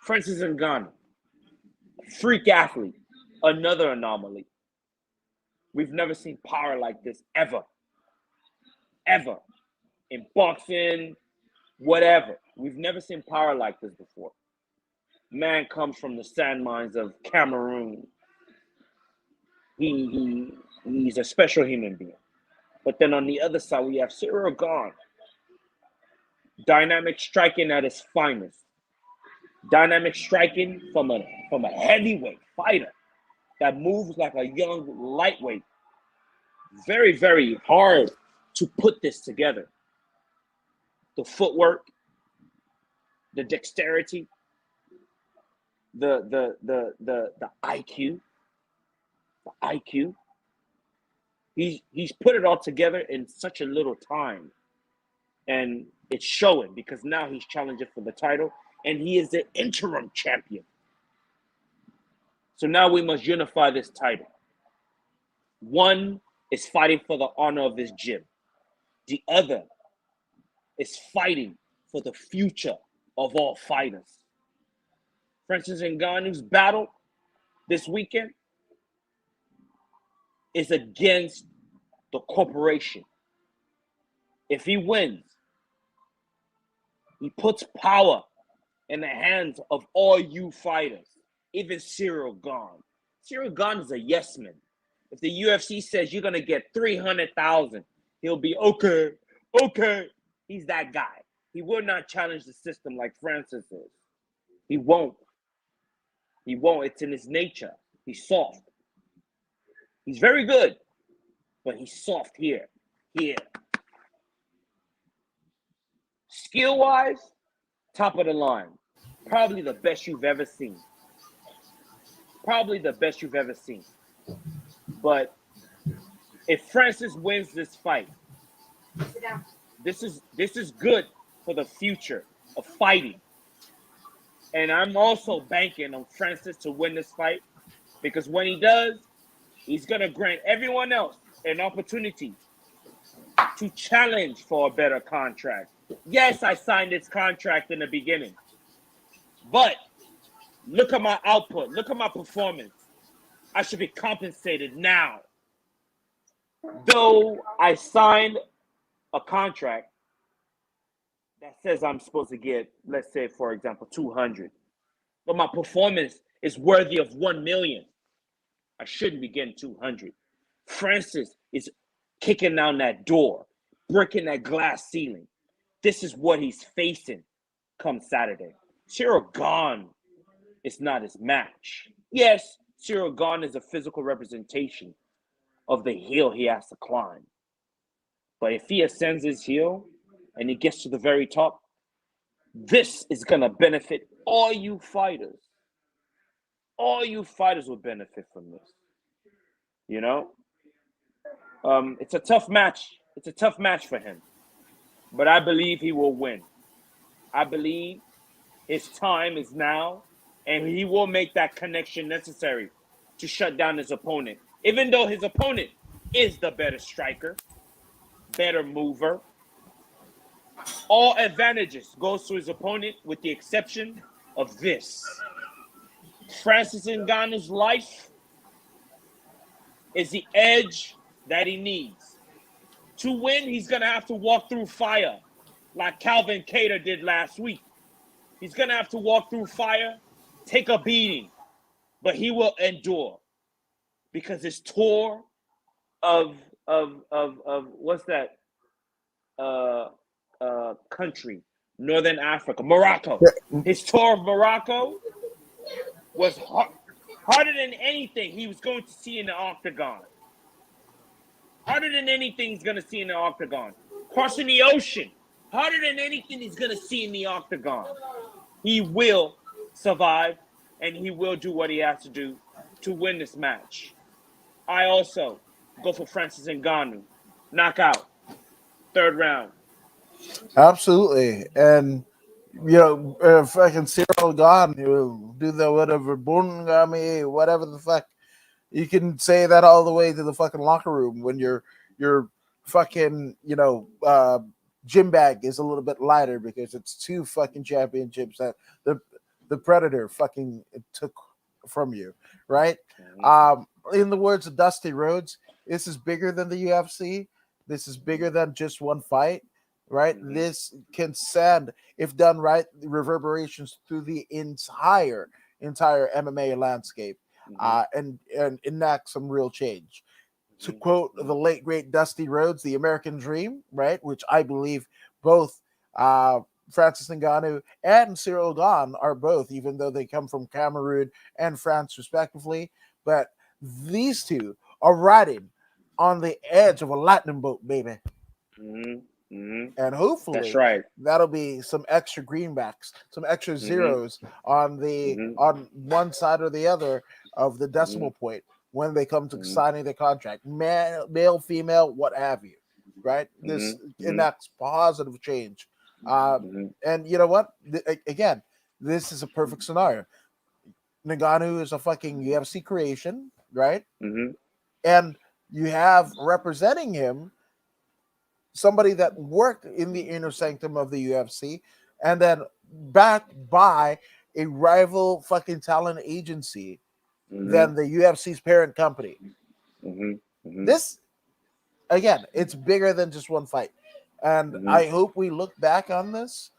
Francis Ngannou, freak athlete, another anomaly. We've never seen power like this ever. Ever. In boxing, whatever. We've never seen power like this before. Man comes from the sand mines of Cameroon. He's a special human being. But then on the other side, we have Cyril Gahn. Dynamic striking at his finest. Dynamic striking from a heavyweight fighter that moves like a young lightweight. Very, very hard to put this together. The footwork, the dexterity, the IQ. The IQ. He's put it all together in such a little time. And it's showing, because now he's challenging for the title, and he is the interim champion. So now we must unify this title. One is fighting for the honor of this gym. The other is fighting for the future of all fighters. Francis Ngannou's battle this weekend is against the corporation. If he wins, he puts power in the hands of all you fighters, even Cyril Gahn. Cyril Gahn is a yes man. If the UFC says you're going to get 300,000, he'll be okay. He's that guy. He will not challenge the system like Francis is. He won't. He won't. It's in his nature. He's soft. He's very good, but he's soft here. Here. Skill-wise, top of the line. Probably the best you've ever seen. Probably the best you've ever seen. But if Francis wins this fight, this is good for the future of fighting. And I'm also banking on Francis to win this fight because when he does, he's going to grant everyone else an opportunity to challenge for a better contract. Yes, I signed this contract in the beginning, but look at my output. Look at my performance. I should be compensated now. Though I signed a contract that says I'm supposed to get, let's say, for example, 200, but my performance is worthy of 1 million. I shouldn't be getting 200. Francis is kicking down that door, breaking that glass ceiling. This is what he's facing come Saturday. Cyril Gane is not his match. Yes, Cyril Gane is a physical representation of the hill he has to climb. But if he ascends his hill and he gets to the very top, this is going to benefit all you fighters. All you fighters will benefit from this. You know? It's a tough match. It's a tough match for him. But I believe he will win. I believe his time is now, and he will make that connection necessary to shut down his opponent. Even though his opponent is the better striker, better mover. All advantages goes to his opponent with the exception of this. Francis Ngannou's life is the edge that he needs. To win, he's going to have to walk through fire like Calvin Kattar did last week. He's going to have to walk through fire, take a beating, but he will endure because his tour of what's that country, Northern Africa, Morocco. His tour of Morocco was harder than anything he was going to see in the octagon. Harder than anything he's going to see in the octagon. Crossing the ocean. Harder than anything he's going to see in the octagon. He will survive, and he will do what he has to do to win this match. I also go for Francis Ngannou. Knockout. Third round. Absolutely. And, fucking Cyril Gane, he'll do the whatever, Bungami, whatever the fuck. You can say that all the way to the fucking locker room when your fucking, gym bag is a little bit lighter because it's 2 fucking championships that the Predator fucking took from you, right? In the words of Dusty Rhodes, this is bigger than the UFC. This is bigger than just one fight, right? This can send, if done right, reverberations through the entire MMA landscape, and enact some real change. To quote the late great Dusty Rhodes, the American Dream, right? Which I believe both Francis Ngannou and Cyril Gane are both, even though they come from Cameroon and France respectively. But these two are riding on the edge of a lightning bolt, baby. And hopefully that's right. That'll be some extra greenbacks, some extra zeros on on one side or the other of the decimal point when they come to signing the contract, male, female, what have you, right? This enacts positive change. And you know what? Again, this is a perfect scenario. Ngannou is a fucking UFC creation, right? And you have representing him somebody that worked in the inner sanctum of the UFC and then backed by a rival fucking talent agency than the UFC's parent company. This, again, it's bigger than just one fight. And I hope we look back on this,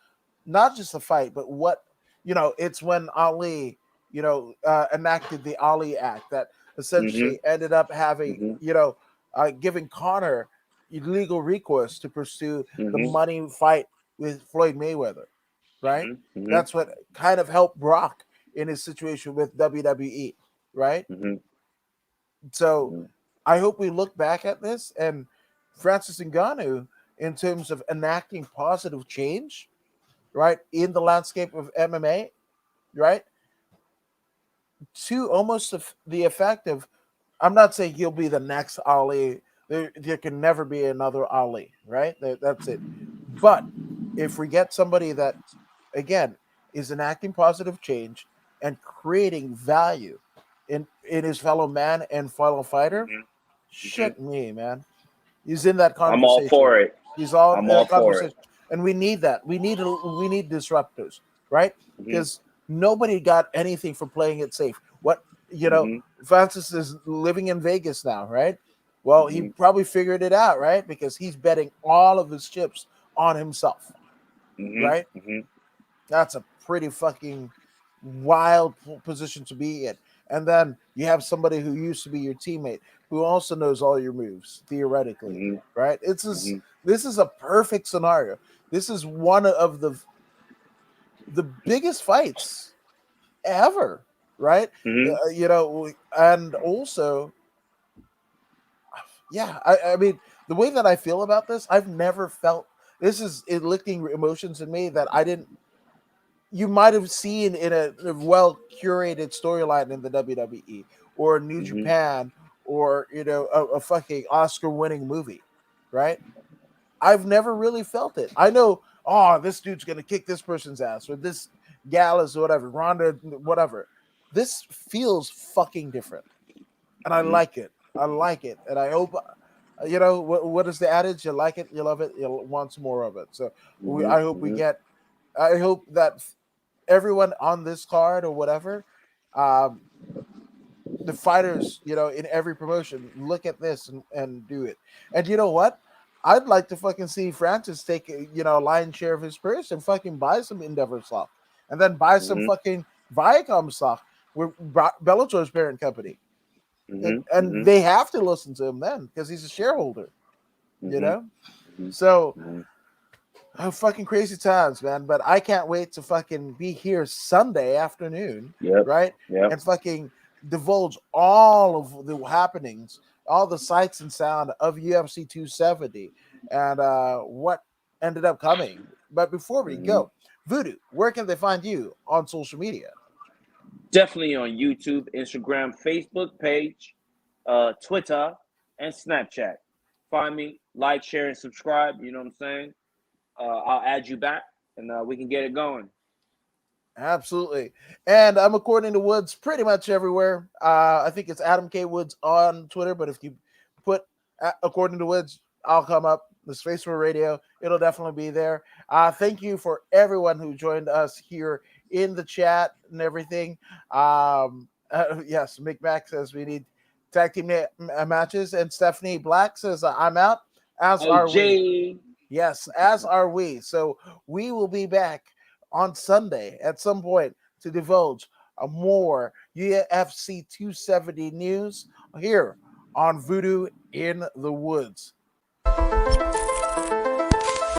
not just the fight, but what, it's when Ali, enacted the Ali Act that essentially ended up having, giving Conor legal recourse to pursue the money fight with Floyd Mayweather, right? That's what kind of helped Brock in his situation with WWE, right? Mm-hmm. So Mm-hmm. I hope we look back at this and Francis Ngannou in terms of enacting positive change, right, in the landscape of MMA, right, to almost the effect of, I'm not saying he'll be the next Ali. There can never be another Ali, right? That's it. But if we get somebody that, again, is enacting positive change and creating value in his fellow man and fellow fighter, Mm-hmm. shit me, man. He's in that I'm all conversation. for it. He's all in I'm all that for it. conversation, and we need that. We need disruptors, right? Mm-hmm. Because nobody got anything for playing it safe. What you know, Mm-hmm. Francis is living in Vegas now, right? Well, he Mm-hmm. probably figured it out, right? Because he's betting all of his chips on himself, right? Mm-hmm. Mm-hmm. That's a pretty fucking wild position to be in. And then you have somebody who used to be your teammate who also knows all your moves theoretically, Mm-hmm. right? Mm-hmm. This is a perfect scenario. This is one of the biggest fights ever, right? Mm-hmm. And also, yeah, I mean, the way that I feel about this, I've never felt this is licking emotions in me that I didn't you might have seen in a well curated storyline in the WWE or New Mm-hmm. Japan or a fucking Oscar winning movie, right? I've never really felt it. I know, oh, this dude's gonna kick this person's ass or this gal is whatever, Ronda, whatever. This feels fucking different, and I Mm-hmm. like it. I like it, and I hope. What is the adage? You like it, you love it, you want some more of it. So Mm-hmm. I hope we Mm-hmm. get. I hope that everyone on this card or whatever, um, the fighters, in every promotion, look at this and do it. And you know what? I'd like to fucking see Francis take a lion's share of his purse and fucking buy some Endeavor stock, and then buy some Mm-hmm. fucking Viacom stock with Bellator's parent company, Mm-hmm. and Mm-hmm. they have to listen to him then because he's a shareholder. You Mm-hmm. know, so Mm-hmm. fucking crazy times, man. But I can't wait to fucking be here Sunday afternoon, Yep. right? Yep. And fucking divulge all of the happenings, all the sights and sound of UFC 270 and what ended up coming. But before we Mm-hmm. go, Voodoo, where can they find you on social media? Definitely on YouTube, Instagram, Facebook page, Twitter, and Snapchat. Find me, like, share, and subscribe. You know what I'm saying? I'll add you back, and we can get it going. Absolutely. And I'm according to Woods pretty much everywhere. I think it's Adam K. Woods on Twitter, but if you put according to Woods, I'll come up. The Space for Radio, it'll definitely be there. Thank you for everyone who joined us here in the chat and everything. Yes, Mick Mac says we need tag team matches, and Stephanie Black says I'm out, as Oh, are we. Jay. Yes, as are we. So we will be back on Sunday at some point to divulge a more UFC 270 news here on Voodoo in the Woods.